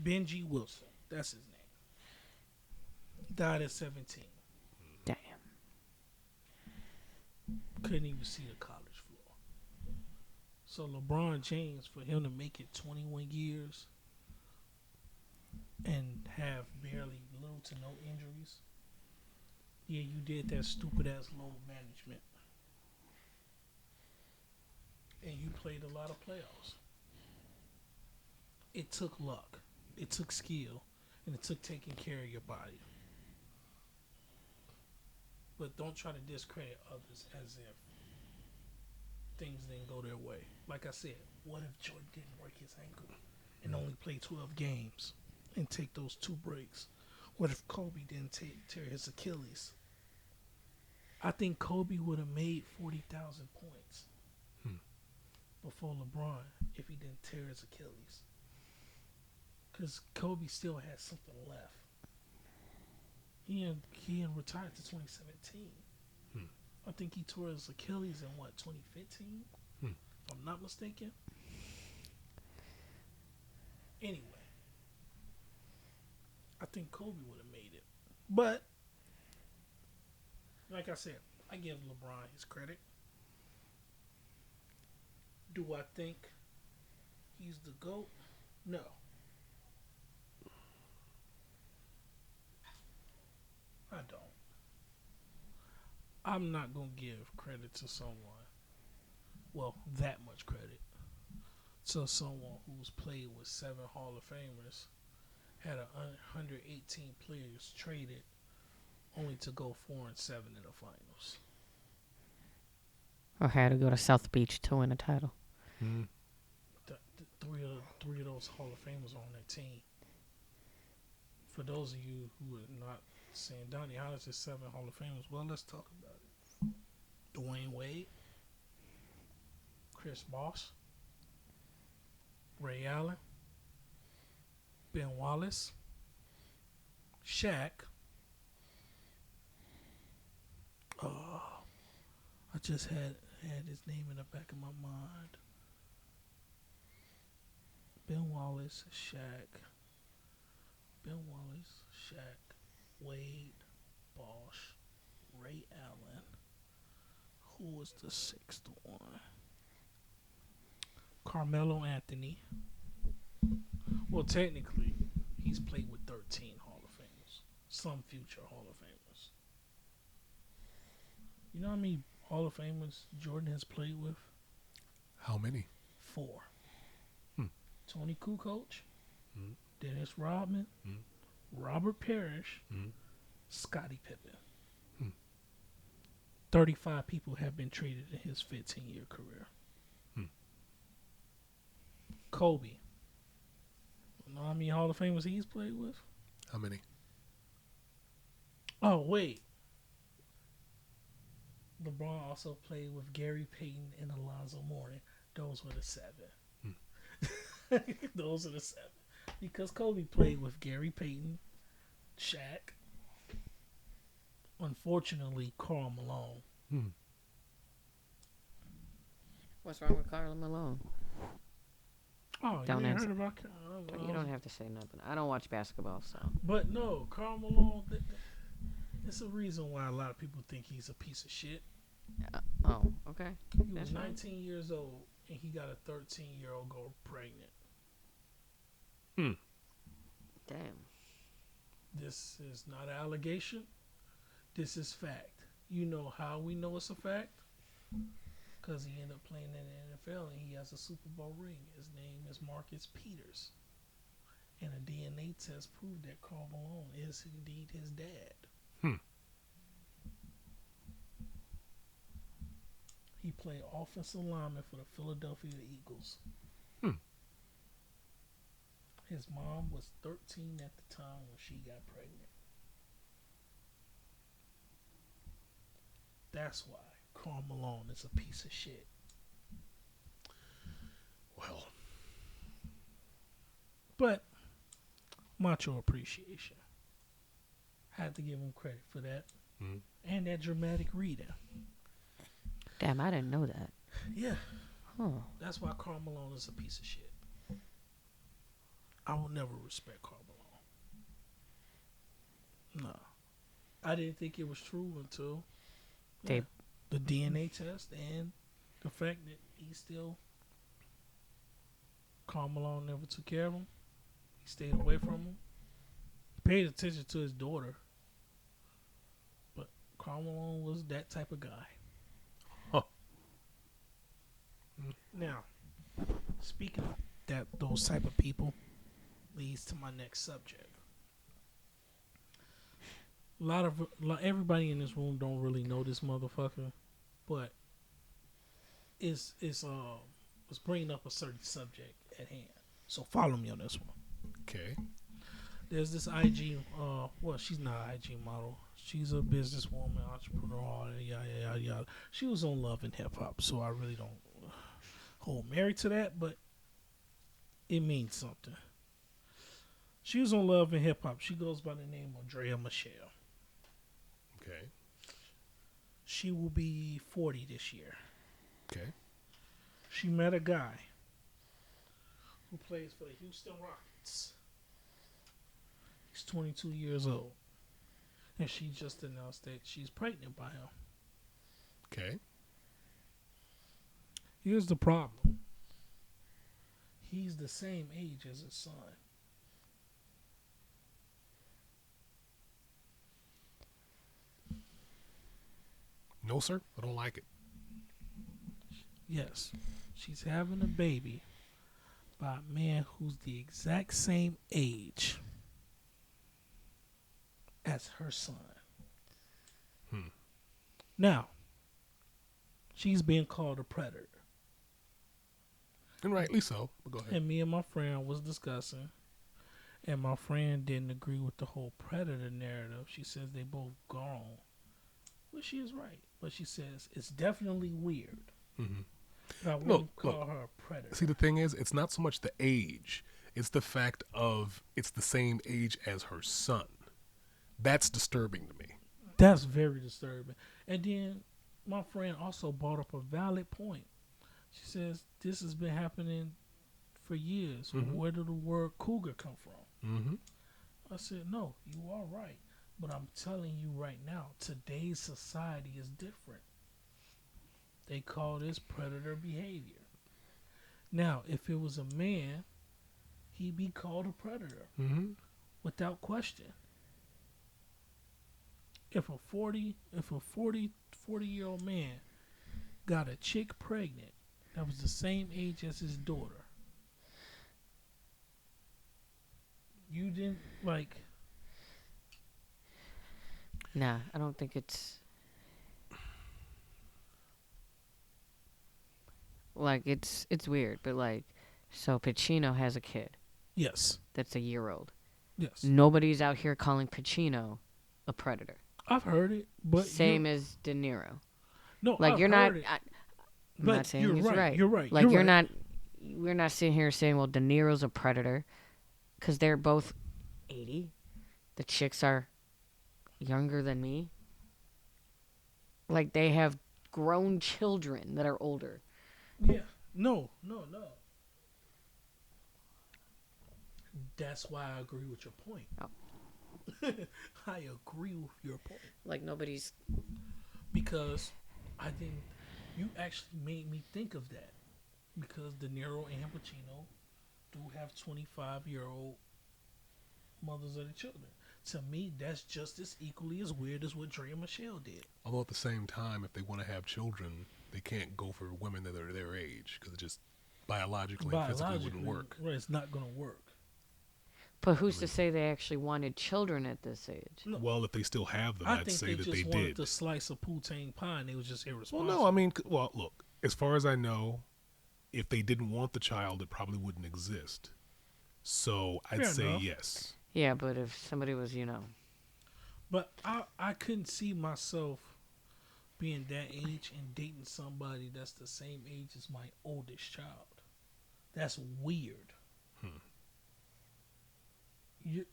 Benji Wilson. That's his name. Died at 17. Damn. Couldn't even see the college floor. So LeBron James, for him to make it 21 years and have barely little to no injuries, yeah, you did that stupid ass load management. And you played a lot of playoffs. It took luck. It took skill. And it took taking care of your body. But don't try to discredit others as if things didn't go their way. Like I said, what if Jordan didn't break his ankle and only play 12 games and take those 2 breaks? What if Kobe didn't tear his Achilles? I think Kobe would have made 40,000 points before LeBron if he didn't tear his Achilles. Because Kobe still had something left. He had retired to 2017. I think he tore his Achilles in 2015? If I'm not mistaken. Anyway, I think Kobe would have made it. But, like I said, I give LeBron his credit. Do I think he's the GOAT? No. I don't. I'm not going to give credit to someone, well, that much credit, to someone who's played with 7 Hall of Famers, had 118 players traded, only to go 4-7 in the finals. Or had to go to South Beach to win a title. Three of those Hall of Famers are on that team. For those of you who are not saying, Donnie, how is it 7 Hall of Famers? Well, let's talk about it. Dwayne Wade, Chris Bosh, Ray Allen, Ben Wallace, Shaq. I just had his name in the back of my mind. Ben Wallace, Shaq, Wade, Bosh, Ray Allen. Who was the 6th one? Carmelo Anthony. Well, technically, he's played with some future Hall of Famers. You know how many Hall of Famers Jordan has played with? How many? 4. Hmm. Tony Kukoc, Hmm. Dennis Rodman, Hmm. Robert Parrish, Hmm. Scottie Pippen. Hmm. 35 people have been traded in his 15-year career. Hmm. Kobe. You know how many Hall of Famers he's played with? How many? Oh, wait. LeBron also played with Gary Payton and Alonzo Mourning. Those were the 7. Those are the 7. Because Kobe played with Gary Payton, Shaq, unfortunately, Karl Malone. Hmm. What's wrong with Karl Malone? Oh, Don't you ain't answer. heard about Karl? You don't have to say nothing. I don't watch basketball, so. But no, Karl Malone, it's a reason why a lot of people think he's a piece of shit. Oh, okay. He was That's fine. 19 years old, and he got a 13-year-old girl pregnant. Damn. This is not an allegation. This is fact. You know how we know it's a fact? Because he ended up playing in the NFL, and he has a Super Bowl ring. His name is Marcus Peters. And a DNA test proved that Karl Malone is indeed his dad. He played offensive lineman for the Philadelphia Eagles. His mom was 13 at the time when she got pregnant. That's why Karl Malone is a piece of shit. Well, But Macho appreciation. Had to give him credit for that. Mhm. And that dramatic reading. Damn, I didn't know that. Yeah. Oh. That's why Karl Malone is a piece of shit. I will never respect Karl Malone. No. I didn't think it was true until They- the DNA test and the fact that he still Karl Malone never took care of him. He stayed away from him. He paid attention to his daughter. But Karl Malone was that type of guy. Huh. Now, speaking of those type of people, leads to my next subject. Everybody in this room don't really know this motherfucker, but it's bringing up a certain subject at hand. So follow me on this one. okay. There's this IG, she's not an IG model. She's a businesswoman, entrepreneur, all that, yada, yada. She was on Love and Hip Hop, so I really don't hold Mary to that, but it means something. She was on Love and Hip Hop. She goes by the name of Draya Michelle. Okay. She will be 40 this year. Okay. She met a guy who plays for the Houston Rockets. He's 22 years old. And she just announced that she's pregnant by him. Okay. Here's the problem. He's the same age as his son. No, sir. I don't like it. Yes, she's having a baby by a man who's the exact same age as her son. Now, she's being called a predator. And rightly so. But go ahead. And me and my friend was discussing, and my friend didn't agree with the whole predator narrative. She says they both grown. Well, she is right. But she says it's definitely weird. Mhm. I wouldn't call her a predator. See, the thing is, it's not so much the age. It's the fact of it's the same age as her son. That's disturbing to me. That's very disturbing. And then my friend also brought up a valid point. She says this has been happening for years. Mhm. Where did the word cougar come from? Mm-hmm. I said, no, you are right. But I'm telling you right now, today's society is different. They call this predator behavior. Now, if it was a man, he'd be called a predator Mm-hmm. without question. If a 40-year-old man got a chick pregnant that was the same age as his daughter, you didn't like. Nah, I don't think it's like it's weird, but like, so Pacino has a kid Yes, that's a year old. yes, Nobody's out here calling Pacino a predator. I've heard it, but Same as De Niro. no, Like I've you're not. heard it, I'm but not saying you're he's right. right. You're right. Like you're right. not. We're not sitting here saying, well, De Niro's a predator, because they're both 80. The chicks are younger than me. Like they have grown children that are older. Yeah, no. That's why I agree with your point. Oh. I agree with your point Like nobody's. because I didn't. You actually made me think of that because De Niro and Pacino do have 25-year-old mothers of the children. To me, that's just as equally as weird as what Dre and Michelle did. Although at the same time, if they want to have children, they can't go for women that are their age because it just biologically and physically wouldn't work. Right, it's not going to work. But who's to say they actually wanted children at this age? No, Well, if they still have them, I I'd think say they that just they wanted did. to slice a poutine pie and they was just Well, irresponsible. no, I mean, well, look, as far as I know, if they didn't want the child, it probably wouldn't exist. So I'd Fair say enough. yes. Yeah, but if somebody was, But I couldn't see myself being that age and dating somebody that's the same age as my oldest child. That's weird.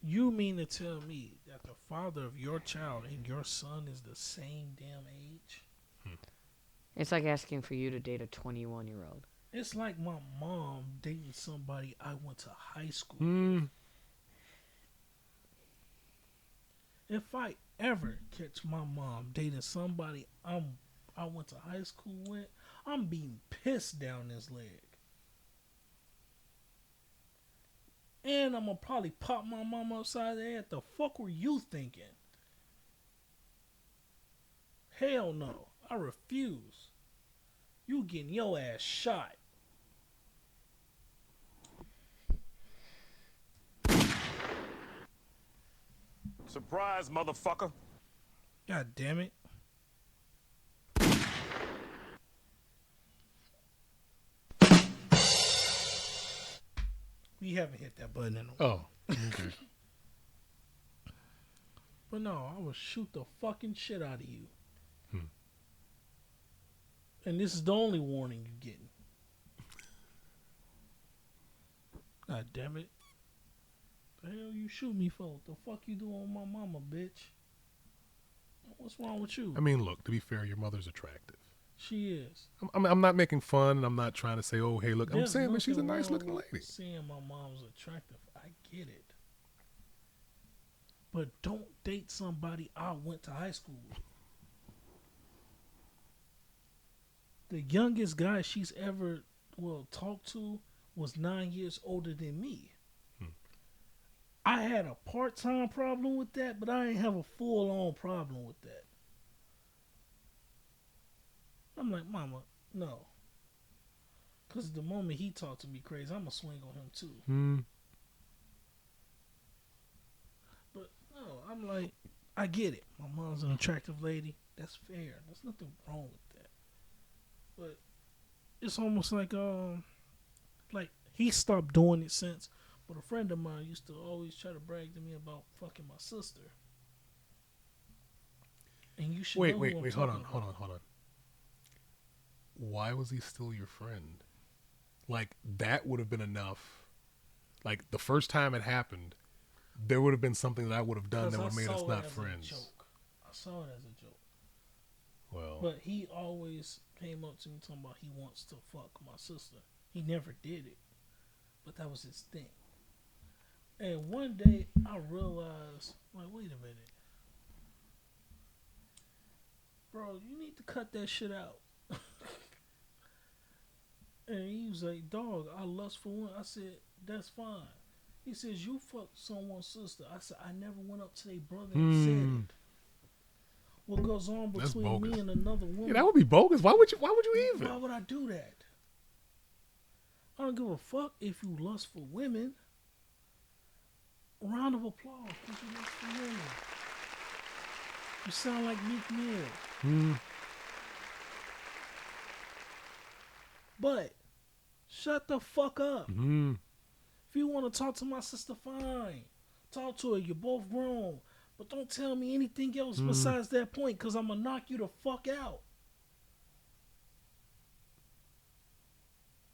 You mean to tell me that the father of your child and your son is the same damn age? it's like asking for you to date a 21-year-old. It's like my mom dating somebody I went to high school. If I ever catch my mom dating somebody I went to high school with, I'm being pissed down his leg. And I'm gonna probably pop my mom upside the head. The fuck were you thinking? Hell no. I refuse. You getting your ass shot. Surprise, motherfucker. God damn it. We haven't hit that button in a while. Oh, okay. But no, I will shoot the fucking shit out of you. And this is the only warning you're getting. God damn it. The hell you shoot me for? The fuck you doing with my mama, bitch? What's wrong with you? I mean, look, to be fair, your mother's attractive. She is. I'm not making fun, and I'm not trying to say, oh, hey, look. I'm There's saying that she's a nothing nice wrong looking with lady. Saying my mom's attractive, I get it. But don't date somebody I went to high school with. The youngest guy she's ever talked to was 9 years older than me. I had a part-time problem with that, but I didn't have a full-on problem with that. I'm like, mama, no. Because the moment he talked to me crazy, I'm going to swing on him too. But no, I'm like, I get it. My mom's an attractive lady. That's fair. There's nothing wrong with that. But it's almost like he stopped doing it since. But a friend of mine used to always try to brag to me about fucking my sister. And you should know who I'm hold talking on. about. Why was he still your friend? Like, that would have been enough. Like, the first time it happened, there would have been something that I would have done that would have made us not friends. I saw it as a joke. Well, But he always came up to me talking about he wants to fuck my sister. He never did it. But that was his thing. And one day I realized, like, wait a minute. Bro, you need to cut that shit out. And he was like, dog, I lust for one. I said, that's fine. He says, you fucked someone's sister. I said, I never went up to their brother and said it. what goes on That's between me bogus. and another woman. Yeah, that would be bogus. Why would you even? Why would I do that? I don't give a fuck if you lust for women. Round of applause because you lust for women. You sound like Meek Mill. But shut the fuck up. If you want to talk to my sister, fine. Talk to her. You're both grown. But don't tell me anything else besides that point because I'm going to knock you the fuck out.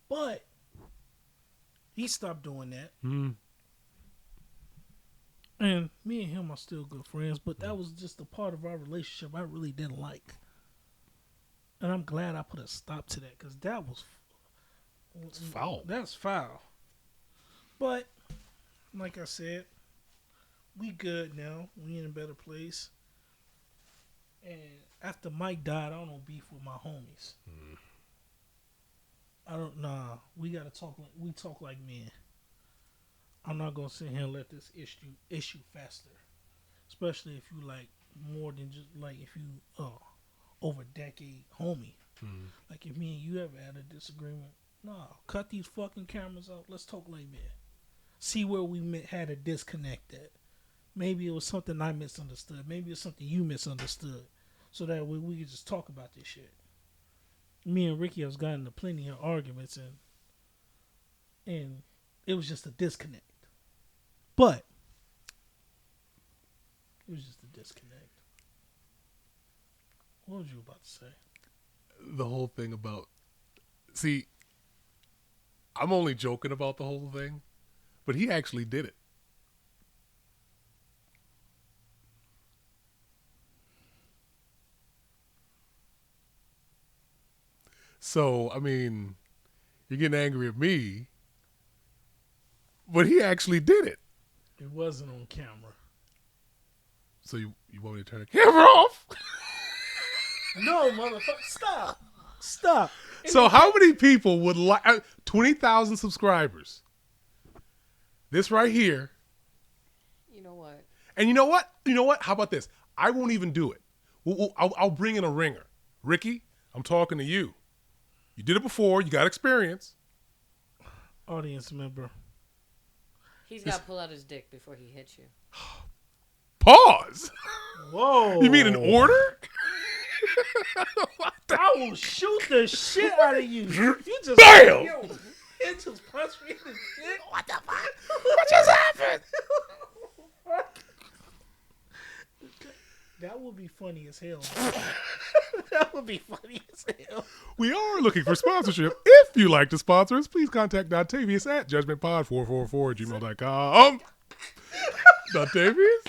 But he stopped doing that. And me and him are still good friends, but that was just a part of our relationship I really didn't like. And I'm glad I put a stop to that because that was foul. That's foul. But, like I said, we good now. We in a better place. And after Mike died, I don't know beef with my homies. We gotta talk we talk like men. I'm not gonna sit here and let this issue fester. Especially if you like more than just like if you over a decade homie. Like if me and you ever had a disagreement, cut these fucking cameras out. Let's talk like men. See where we had a disconnect at. Maybe it was something I misunderstood. Maybe it's something you misunderstood. So that way we could just talk about this shit. Me and Ricky have gotten into plenty of arguments and it was just a disconnect. But it was just a disconnect. What was you about to say? The whole thing about... See, I'm only joking about the whole thing, but he actually did it. So, I mean, you're getting angry at me, but he actually did it. It wasn't on camera. So you want me to turn the camera off? No, motherfucker, stop. So how many people would like 20,000 subscribers? This right here. You know what? And you know what? How about this? I won't even do it. I'll bring in a ringer. Ricky, I'm talking to you. You did it before. You got experience. Audience member. He's got to pull out his dick before he hits you. Pause. Whoa. You mean an order? I will shoot the shit out of you. You just BAM! It just punched me in the shit. What the fuck? What just happened? That would be funny as hell. That would be funny as hell. We are looking for sponsorship. If you like to sponsor us, please contact Octavius at judgmentpod444@gmail.com. Octavius?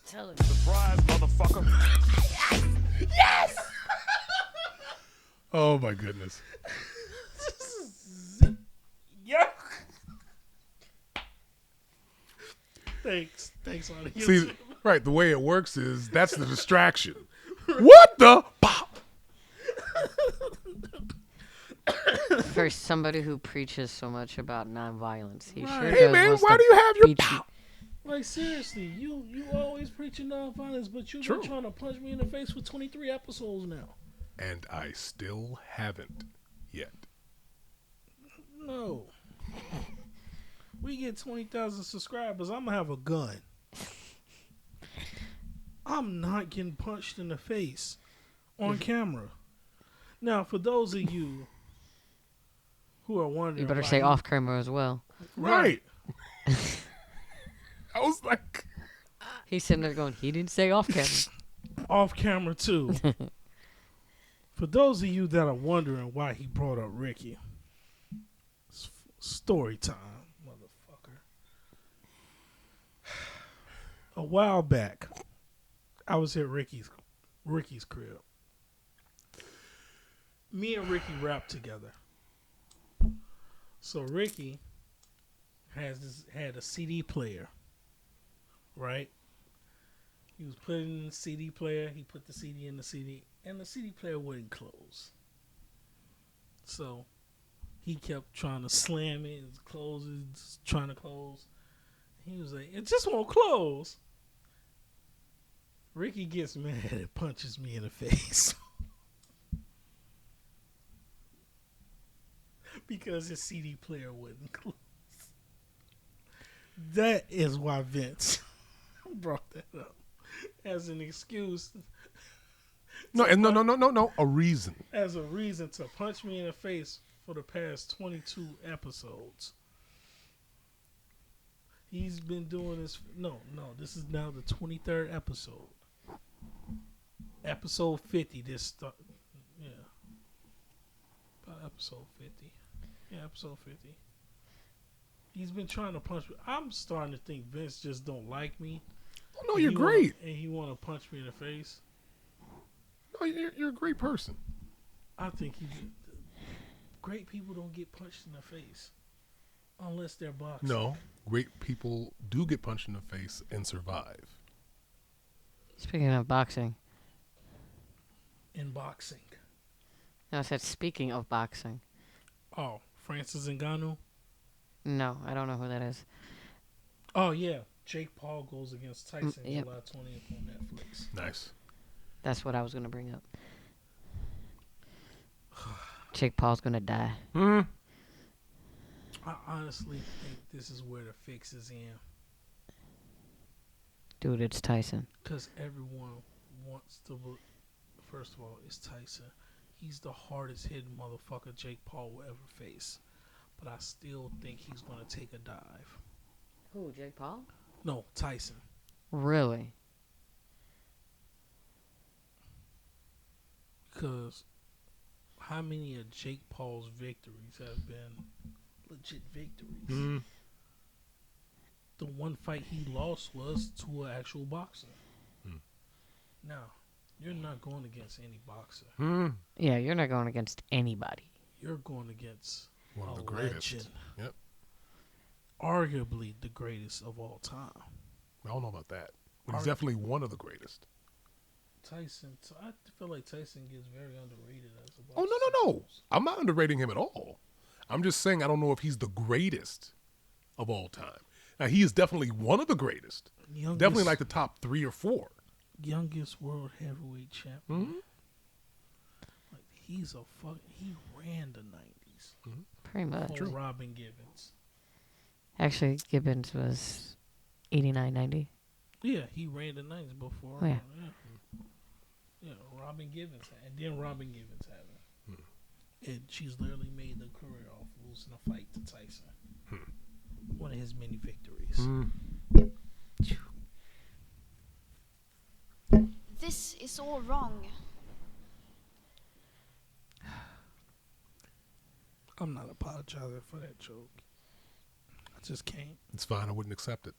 Tell him. Surprise, motherfucker. Yes! Oh my goodness. Yeah. Thanks, audience. See, right, the way it works is that's the distraction. What the pop? For somebody who preaches so much about nonviolence, he sure Hey does man, wants why to do you have your beat you. pop? Like seriously, you always preaching nonviolence, but you've True. been trying to punch me in the face for 23 episodes now. And I still haven't yet. No. We get 20,000 subscribers, I'm gonna have a gun. I'm not getting punched in the face on camera. Now, for those of you who are wondering, You better why say he- off camera as well. Right. I was like, He's sitting there going, he didn't say off camera. off camera too. For those of you that are wondering why he brought up Ricky, story time, motherfucker. A while back, I was at Ricky's crib. Me and Ricky rapped together. So Ricky had a CD player, right? He was putting in the CD player. He put the CD in the CD, and the CD player wouldn't close. So he kept trying to slam it, close it, trying to close. He was like, "It just won't close." Ricky gets mad and punches me in the face. Because his CD player wouldn't close. That is why Vince brought that up as an excuse. No. A reason. As a reason to punch me in the face for the past 22 episodes. He's been doing this. No. This is now the 23rd episode. Episode 50. Yeah. About episode 50. Yeah, episode 50. He's been trying to punch me. I'm starting to think Vince just don't like me. Oh, no, you're great. And he want to punch me in the face. No, you're a great person. I think great people don't get punched in the face. Unless they're boxing. No, great people do get punched in the face and survive. Speaking of boxing. In boxing. No, I said speaking of boxing. Oh, Francis Ngannou? No, I don't know who that is. Oh, yeah. Jake Paul goes against Tyson yep. July 20th on Netflix. Nice. That's what I was going to bring up. Jake Paul's going to die. Mm. I honestly think this is where the fix is in. Dude, it's Tyson. Because everyone wants to... First of all, it's Tyson. He's the hardest hitting motherfucker Jake Paul will ever face. But I still think he's going to take a dive. Who, Jake Paul? No, Tyson. Really? Because how many of Jake Paul's victories have been legit victories? Mm. The one fight he lost was to an actual boxer. Mm. Now, you're not going against any boxer. Mm. Yeah, you're not going against anybody. You're going against one of the greatest. Legend. Yep. Arguably the greatest of all time. I don't know about that. But he's definitely one of the greatest. Tyson, I feel like Tyson gets very underrated as a boxer. Oh, no. I'm not underrating him at all. I'm just saying I don't know if he's the greatest of all time. Now, he is definitely one of the greatest. Definitely like the top 3 or 4. Youngest world heavyweight champion. Mm-hmm. Like, he ran the 90s. Mm-hmm. Pretty much. True. Robin Givens. Actually, Gibbons was 89, 90. Yeah, he ran the 90s before. Oh, yeah. Yeah, Robin Givens. And then Robin Givens had him. And she's literally made the career off losing a fight to Tyson. One of his many victories. This is all wrong. I'm not apologizing for that joke. I just can't. It's fine. I wouldn't accept it.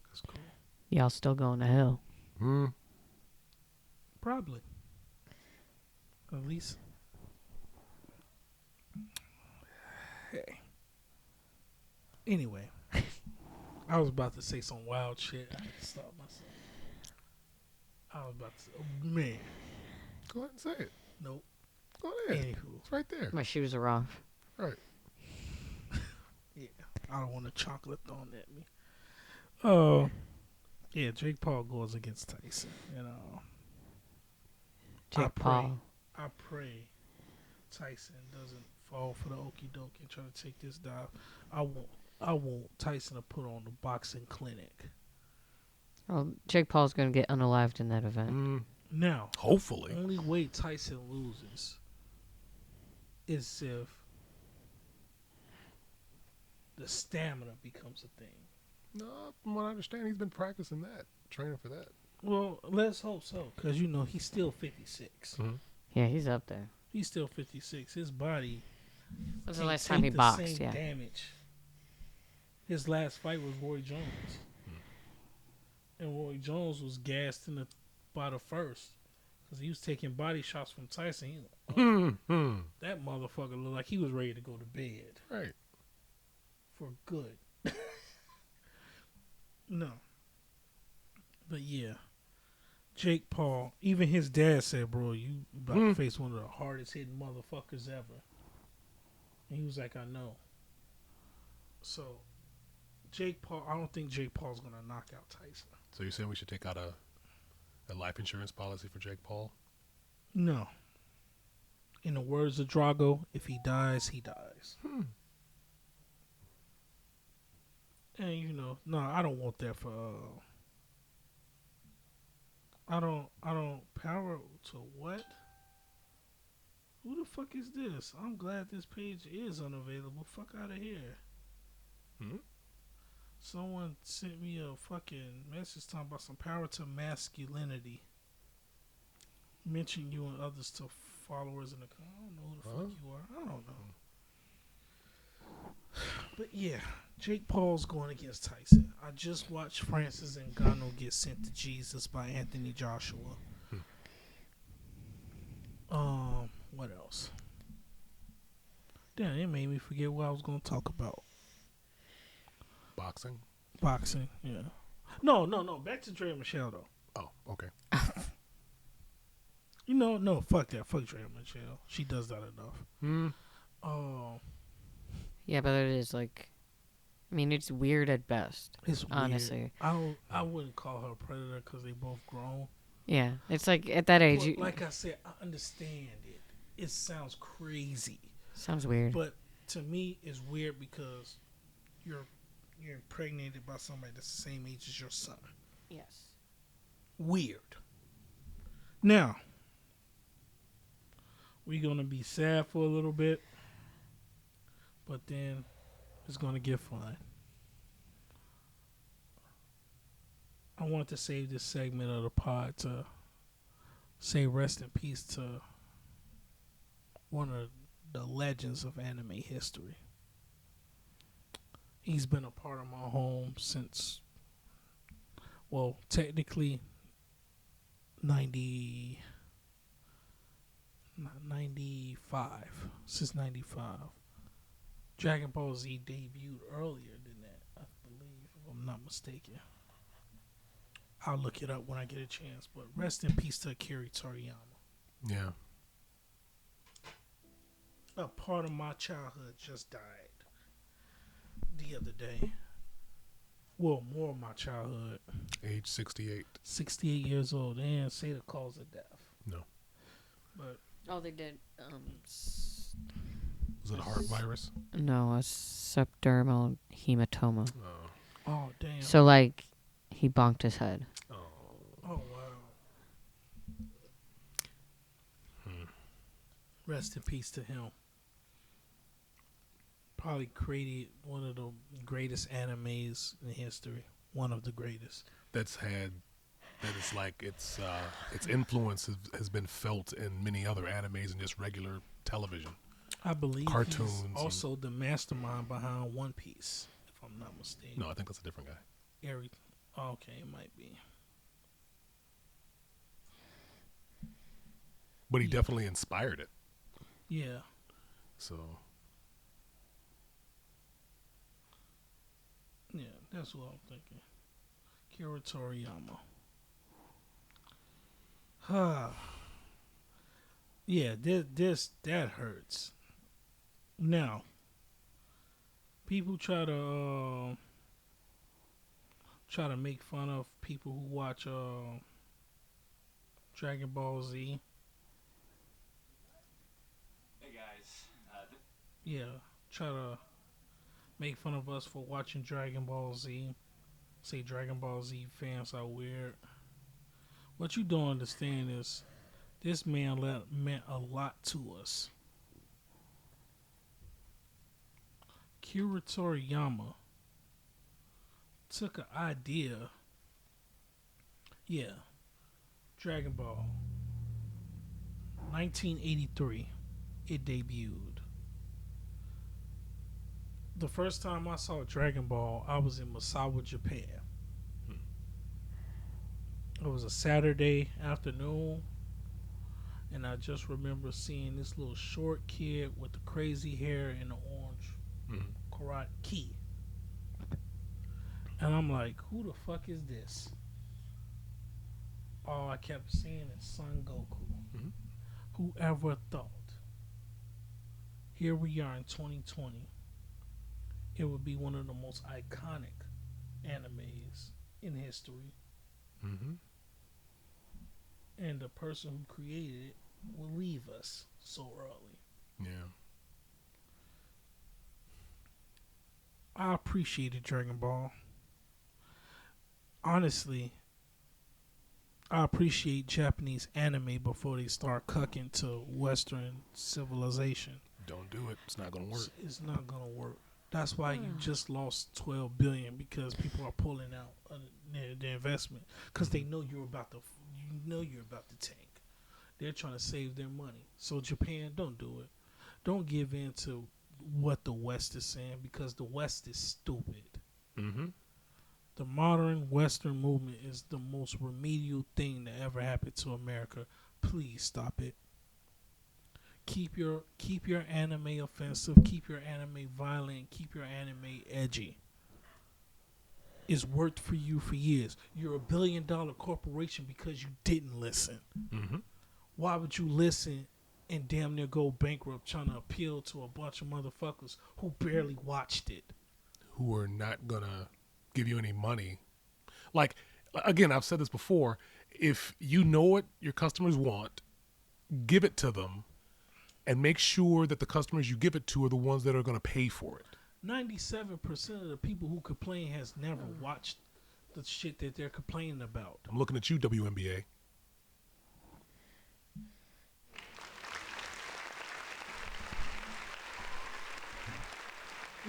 That's cool. Y'all still going to hell. Probably. At least. Hey. Anyway. I was about to say some wild shit. I had to stop myself. I was about to... Oh, man. Go ahead and say it. Nope. Go ahead. Anywho. It's right there. My shoes are off. Right. Yeah. I don't want a chocolate thrown at me. Oh. Yeah, Jake Paul goes against Tyson. You know. Jake Paul. I pray Tyson doesn't fall for the okie doke and try to take this dive. I want Tyson to put on the boxing clinic. Oh, Jake Paul's going to get unalived in that event. Now, hopefully, the only way Tyson loses is if the stamina becomes a thing. No, from what I understand, he's been practicing that, training for that. Well, let's hope so, because, you know, he's still 56. Yeah, he's up there. He's still 56. His body... When's the last time he boxed? Same damage. His last fight was Roy Jones. And Roy Jones was gassed by the first. Because he was taking body shots from Tyson. He that motherfucker looked like he was ready to go to bed. Right. For good. No. But yeah. Jake Paul, even his dad said, bro, you about to face one of the hardest hitting motherfuckers ever. And he was like, I know. So, Jake Paul. I don't think Jake Paul's gonna knock out Tyson. So you're saying we should take out a life insurance policy for Jake Paul? No. In the words of Drago, if he dies, he dies. And you know, no, I don't want that for. I don't. Power to what? Who the fuck is this? I'm glad this page is unavailable. Fuck out of here. Someone sent me a fucking message talking about some power to masculinity. Mention you and others to followers in the. I don't know who the fuck you are. I don't know. But yeah, Jake Paul's going against Tyson. I just watched Francis Ngannou get sent to Jesus by Anthony Joshua. What else? Damn, it made me forget what I was going to talk about. Boxing? Boxing, yeah. No. Back to Dre and Michelle, though. Oh, okay. You know, no, fuck that. Fuck Dre and Michelle. She does that enough. Yeah, but it is like, I mean, it's weird at best. It's weird. Honestly. I wouldn't call her a predator because they both grown. Yeah, it's like at that age. But like I said, I understand it. It sounds crazy. Sounds weird. But to me, it's weird because you're impregnated by somebody that's the same age as your son. Yes. Weird. Now, we're going to be sad for a little bit, but then it's going to get fun. I want to save this segment of the pod to say rest in peace to one of the legends of anime history. He's been a part of my home since, well, technically 95. Since 95. Dragon Ball Z debuted earlier than that, I believe, if I'm not mistaken. I'll look it up when I get a chance, but rest in peace to Akira Toriyama. Yeah. A part of my childhood just died the other day. Well, more of my childhood. Age 68. 68 years old. They didn't say the cause of death. No. But Oh, they did. Was it a heart virus? No, a subdermal hematoma. oh damn. So like, he bonked his head. Oh wow. Rest in peace to him. Probably created one of the greatest animes in history. One of the greatest. That is like its influence has been felt in many other animes and just regular television. I believe cartoons. He's also the mastermind behind One Piece, if I'm not mistaken. No, I think that's a different guy. Okay, it might be. But he definitely inspired it. Yeah. So. Yeah, that's what I'm thinking. Akira Toriyama. Yeah, that hurts. Now, people try to make fun of people who watch Dragon Ball Z. Hey guys. Yeah, try to make fun of us for watching Dragon Ball Z. Say Dragon Ball Z fans are weird. What you don't understand is this man meant a lot to us. Akira Toriyama took an idea. Yeah, Dragon Ball. 1983, it debuted. The first time I saw Dragon Ball, I was in Misawa, Japan. It was a Saturday afternoon, and I just remember seeing this little short kid with the crazy hair and the orange karate ki. And I'm like, who the fuck is this? All I kept seeing is Son Goku. Whoever thought? Here we are in 2020. It would be one of the most iconic animes in history, Mm-hmm. and the person who created it will leave us so early. Yeah. I appreciated Dragon Ball. Honestly, I appreciate Japanese anime before they start cucking to Western civilization. Don't do it. It's not gonna work. It's not gonna work. That's why you just lost 12 billion because people are pulling out their investment because they know you're about to tank. They're trying to save their money. So Japan, don't do it. Don't give in to what the West is saying because the West is stupid. Mm-hmm. The modern Western movement is the most remedial thing that ever happened to America. Please stop it. Keep your anime offensive. Keep your anime violent. Keep your anime edgy. It's worked for you for years. You're a $1 billion corporation because you didn't listen. Mm-hmm. Why would you listen and damn near go bankrupt trying to appeal to a bunch of motherfuckers who barely watched it? Who are not gonna give you any money. Like, again, I've said this before. If you know what your customers want, give it to them and make sure that the customers you give it to are the ones that are going to pay for it. 97% of the people who complain has never watched the shit that they're complaining about. I'm looking at you, WNBA.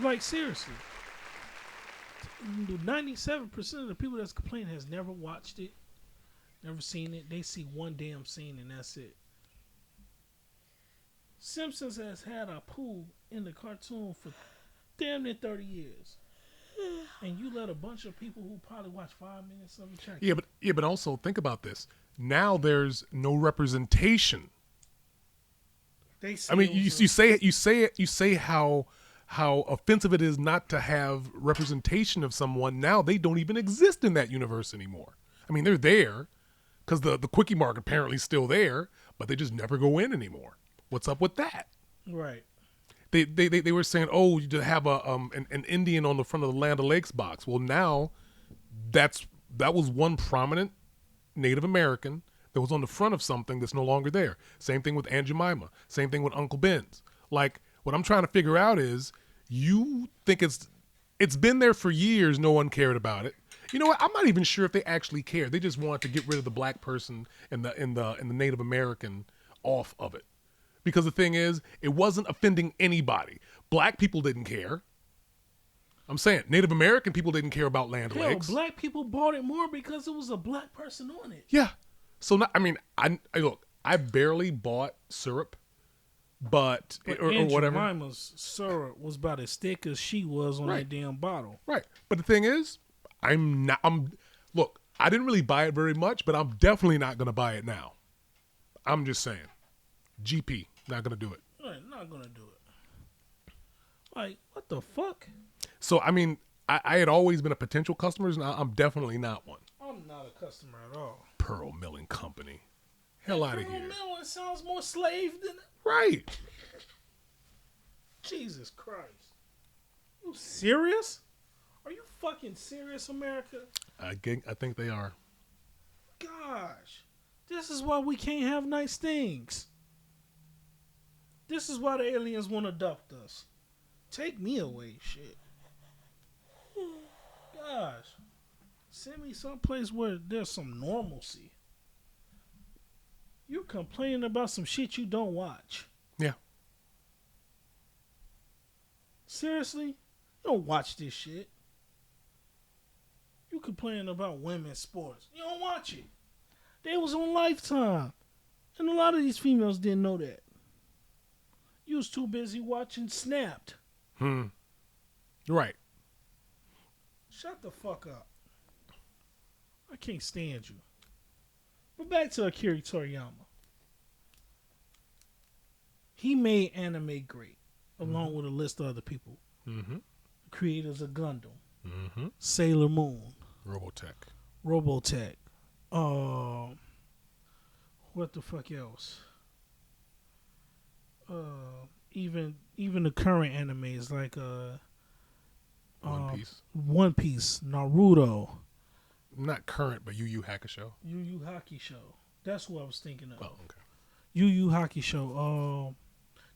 Like, seriously. 97% of the people that's complaining has never watched it, never seen it. They see one damn scene and that's it. Simpsons has had a poo in the cartoon for damn near 30 years. And you let a bunch of people who probably watch 5 minutes of it check. Yeah, but also think about this. Now there's no representation. I mean, you say how offensive it is not to have representation of someone. Now they don't even exist in that universe anymore. I mean, they're there because the quickie mark apparently is still there, but they just never go in anymore. What's up with that? Right. They were saying, oh, you have an Indian on the front of the Land O'Lakes box. Well, now that was one prominent Native American that was on the front of something that's no longer there. Same thing with Aunt Jemima. Same thing with Uncle Ben's. Like, what I'm trying to figure out is, you think it's been there for years. No one cared about it. You know what? I'm not even sure if they actually care. They just wanted to get rid of the black person and the Native American off of it. Because the thing is, it wasn't offending anybody. Black people didn't care. I'm saying Native American people didn't care about Land O'Lakes. Black people bought it more because it was a black person on it. Yeah. So I look, I barely bought syrup, but or whatever. Jemima's syrup was about as thick as she was on that damn bottle. Right. But the thing is, look, I didn't really buy it very much, but I'm definitely not going to buy it now. I'm just saying. GP, not going to do it. Right, not going to do it. Like, what the fuck? So, I mean, I had always been a potential customer, and I'm definitely not one. I'm not a customer at all. Pearl Milling Company. Hell out of here. Pearl Milling sounds more slave than... Right. Jesus Christ. You serious? Are you fucking serious, America? I think they are. Gosh. This is why we can't have nice things. This is why the aliens want to adopt us. Take me away, shit. Gosh. Send me someplace where there's some normalcy. You're complaining about some shit you don't watch. Yeah. Seriously? You don't watch this shit. You complaining about women's sports. You don't watch it. They was on Lifetime. And a lot of these females didn't know that. You was too busy watching Snapped. Right. Shut the fuck up. I can't stand you. But back to Akira Toriyama. He made anime great, along with a list of other people. Mm-hmm. Creators of Gundam. Mm-hmm. Sailor Moon. Robotech. What the fuck else? Even the current animes like One Piece. One Piece, Naruto, Not current, but Yu Yu Hakusho. Yu Yu Hakusho. That's what I was thinking of. Oh, okay. Yu Yu Hakusho.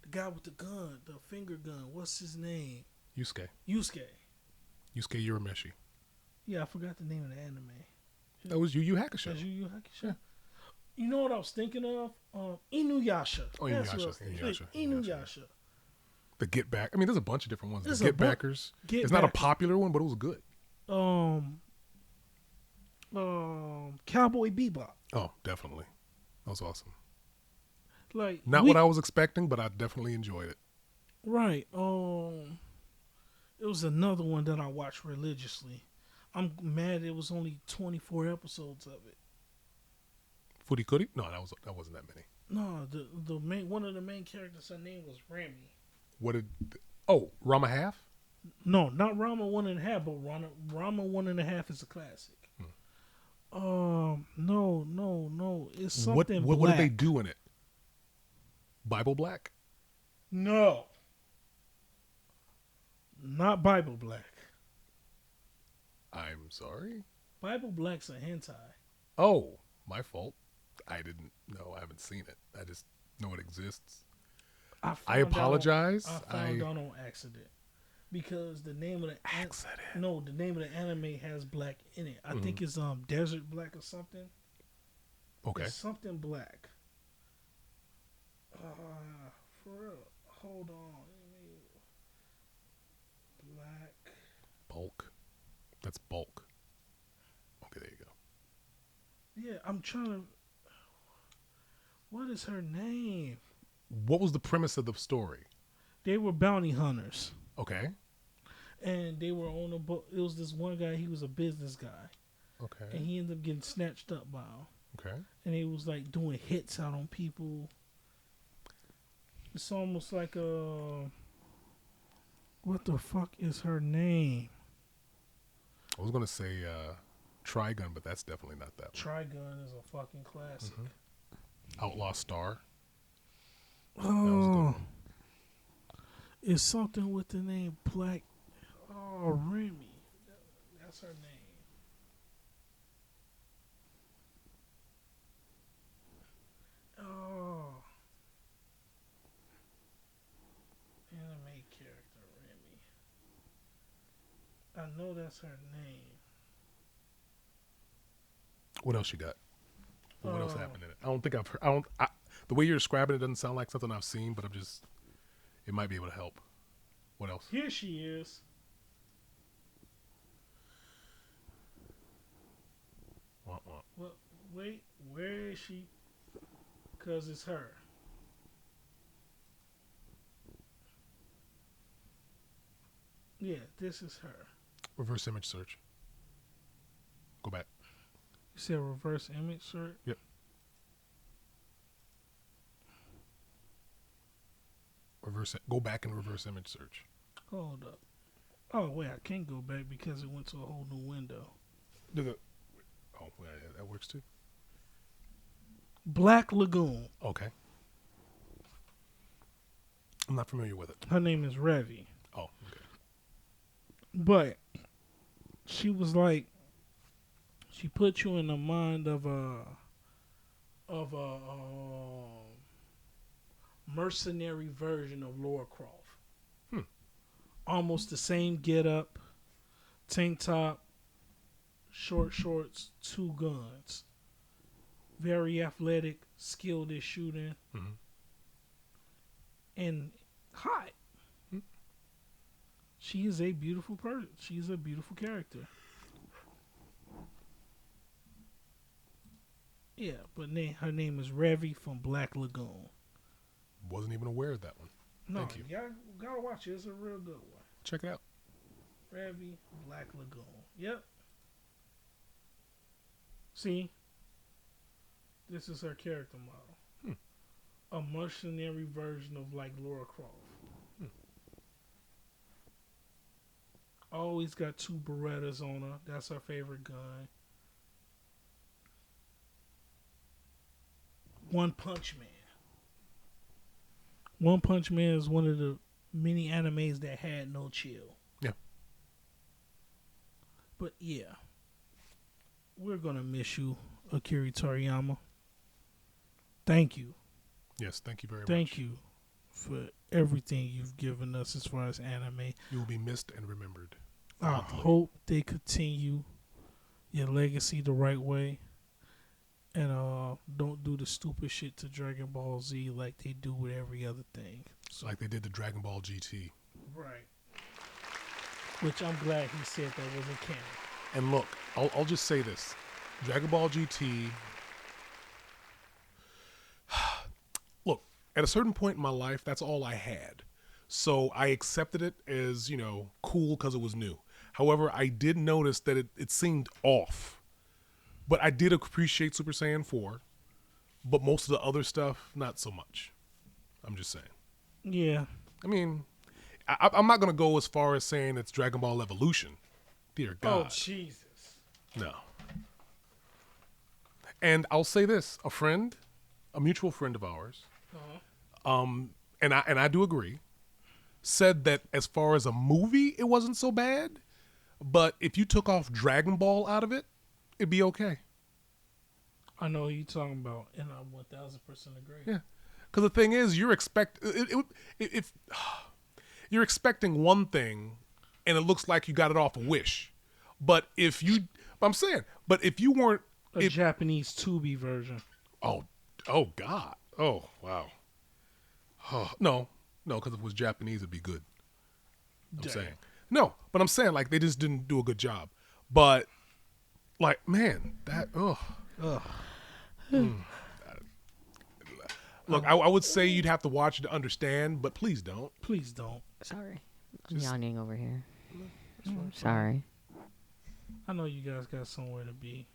The guy with the gun, the finger gun. What's his name? Yusuke. Yusuke. Yusuke Urameshi. Yeah, I forgot the name of the anime. That was Yu Yu Hakusho. That's Yu Yu Hakusho. You know what I was thinking of? Inuyasha. Oh, That's what I was thinking. Inuyasha. The Get Back. I mean, there's a bunch of different ones. There's The Get Backers. It's not a popular one, but it was good. Cowboy Bebop. Oh, definitely. That was awesome. Like Not what I was expecting, but I definitely enjoyed it. Right. It was another one that I watched religiously. I'm mad it was only 24 episodes of it. Furikuri? No, that wasn't that many. No, the main one of the main characters, her name was Remy. Rama Half? No, not Rama 1.5, but Rama 1.5 is a classic. No. It's something what black. did they do in it? Bible Black? No. Not Bible Black. I'm sorry? Bible Black's a hentai. Oh, my fault. I didn't know. I haven't seen it. I just know it exists. I apologize. I found out on accident. Because the name of the the name of the anime has black in it. I think it's Desert Black or something. Okay. It's something black. For real. Hold on. Black. Bulk. That's Bulk. Okay, there you go. Yeah, I'm trying to. What is her name? What was the premise of the story? They were bounty hunters. Okay. And they were on a boat. It was this one guy. He was a business guy. Okay. And he ended up getting snatched up by him. Okay. And he was like doing hits out on people. It's almost like what the fuck is her name? I was gonna say Trigun, but that's definitely not that one. Trigun is a fucking classic. Outlaw Star. Oh, it's something with the name Black. Oh, Remy. That's her name. Oh. Anime character, Remy. I know that's her name. What else you got? What else happened in it? I don't think I've heard. The way you're describing it doesn't sound like something I've seen, but it might be able to help. What else? Here she is. Well, wait, where is she? Because it's her. Yeah, this is her. Reverse image search. Go back. You said reverse image search? Yep. Go back and reverse image search. Hold up. Oh, wait, I can't go back because it went to a whole new window. That works too. Black Lagoon. Okay. I'm not familiar with it. Her name is Revi. Oh, okay. But she was like, she put you in the mind of a mercenary version of Laura Croft. Almost the same get up, tank top, short shorts, 2 guns. Very athletic, skilled at shooting, and hot. She is a beautiful person. She is a beautiful character. Yeah, but her name is Revi from Black Lagoon. Wasn't even aware of that one. No, Thank you. y'all gotta watch it. It's a real good one. Check it out. Revi, Black Lagoon. Yep. See? This is her character model. A mercenary version of like Laura Croft. Always got 2 Berettas on her. That's her favorite gun. One Punch Man. One Punch Man is one of the many animes that had no chill. Yeah. But yeah, we're gonna miss you, Akira Toriyama. Thank you. Yes, thank you very much. Thank you for everything you've given us as far as anime. You will be missed and remembered. I hope they continue your legacy the right way. And don't do the stupid shit to Dragon Ball Z like they do with every other thing. So, like they did to Dragon Ball GT. Right. Which I'm glad he said that wasn't canon. And look, I'll just say this. Dragon Ball GT... Look, at a certain point in my life, that's all I had. So I accepted it as, cool because it was new. However, I did notice that it seemed off. But I did appreciate Super Saiyan 4. But most of the other stuff, not so much. I'm just saying. Yeah. I mean, I'm not going to go as far as saying it's Dragon Ball Evolution. Dear God. Oh, Jesus. No. And I'll say this. A mutual friend of ours, and I do agree, said that as far as a movie, it wasn't so bad. But if you took off Dragon Ball out of it, it'd be okay. I know what you're talking about, and I 1,000% agree. Yeah, because the thing is, you're expecting one thing, and it looks like you got it off a Wish. But if you weren't a Japanese Tubi version. Oh God. Oh wow. Oh, no, because if it was Japanese, it'd be good. I'm saying no, but I'm saying like they just didn't do a good job. But like, man, that Look, I would say you'd have to watch it to understand, but please don't. Please don't. Sorry. I'm yawning over here. Sorry. I know you guys got somewhere to be.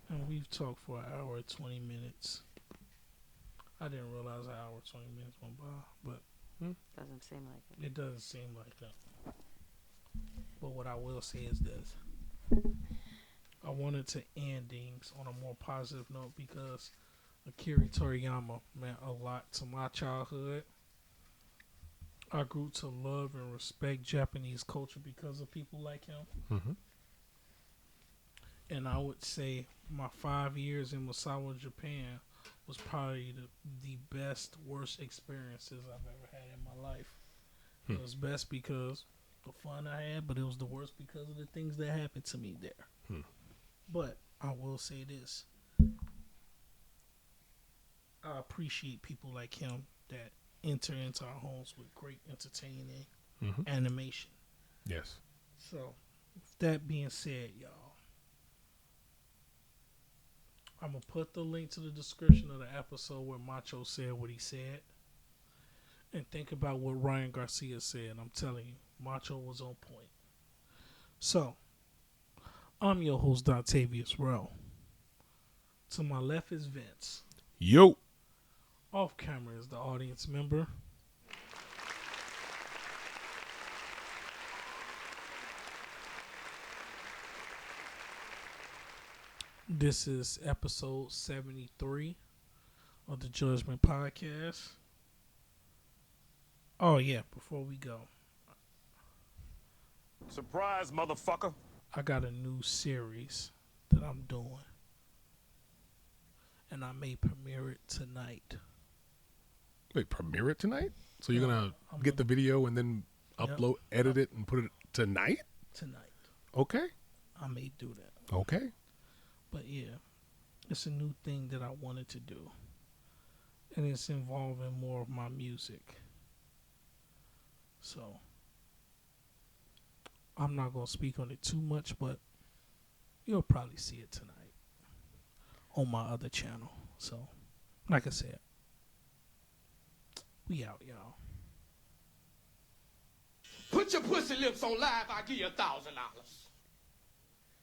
And we've talked for an hour and 20 minutes. I didn't realize an hour and 20 minutes went by, but Doesn't seem like it. it doesn't seem like that. But what I will say is this. I wanted to end things on a more positive note because Akira Toriyama meant a lot to my childhood. I grew to love and respect Japanese culture because of people like him. Mm-hmm. And I would say my 5 years in Misawa, Japan was probably the best, worst experiences I've ever had in my life. It was best because the fun I had, but it was the worst because of the things that happened to me there. But I will say this. I appreciate people like him that enter into our homes with great entertaining animation. Yes. So, with that being said, y'all, I'm going to put the link to the description of the episode where Macho said what he said. And think about what Ryan Garcia said. I'm telling you, Macho was on point. So, I'm your host, Dontavius Rowe. To my left is Vince. Yo. Off camera is the audience member. This is episode 73 of the Judgment Podcast. Oh, yeah, before we go, Surprise, motherfucker. I got a new series that I'm doing. And I may premiere it tonight. Wait, premiere it tonight? So you're going to get the video and then upload, edit it, and put it tonight? Tonight. Okay. I may do that. Okay. But yeah, it's a new thing that I wanted to do. And it's involving more of my music. So, I'm not going to speak on it too much, but you'll probably see it tonight on my other channel. So, like I said, we out, y'all. Put your pussy lips on live, I'll give you $1,000.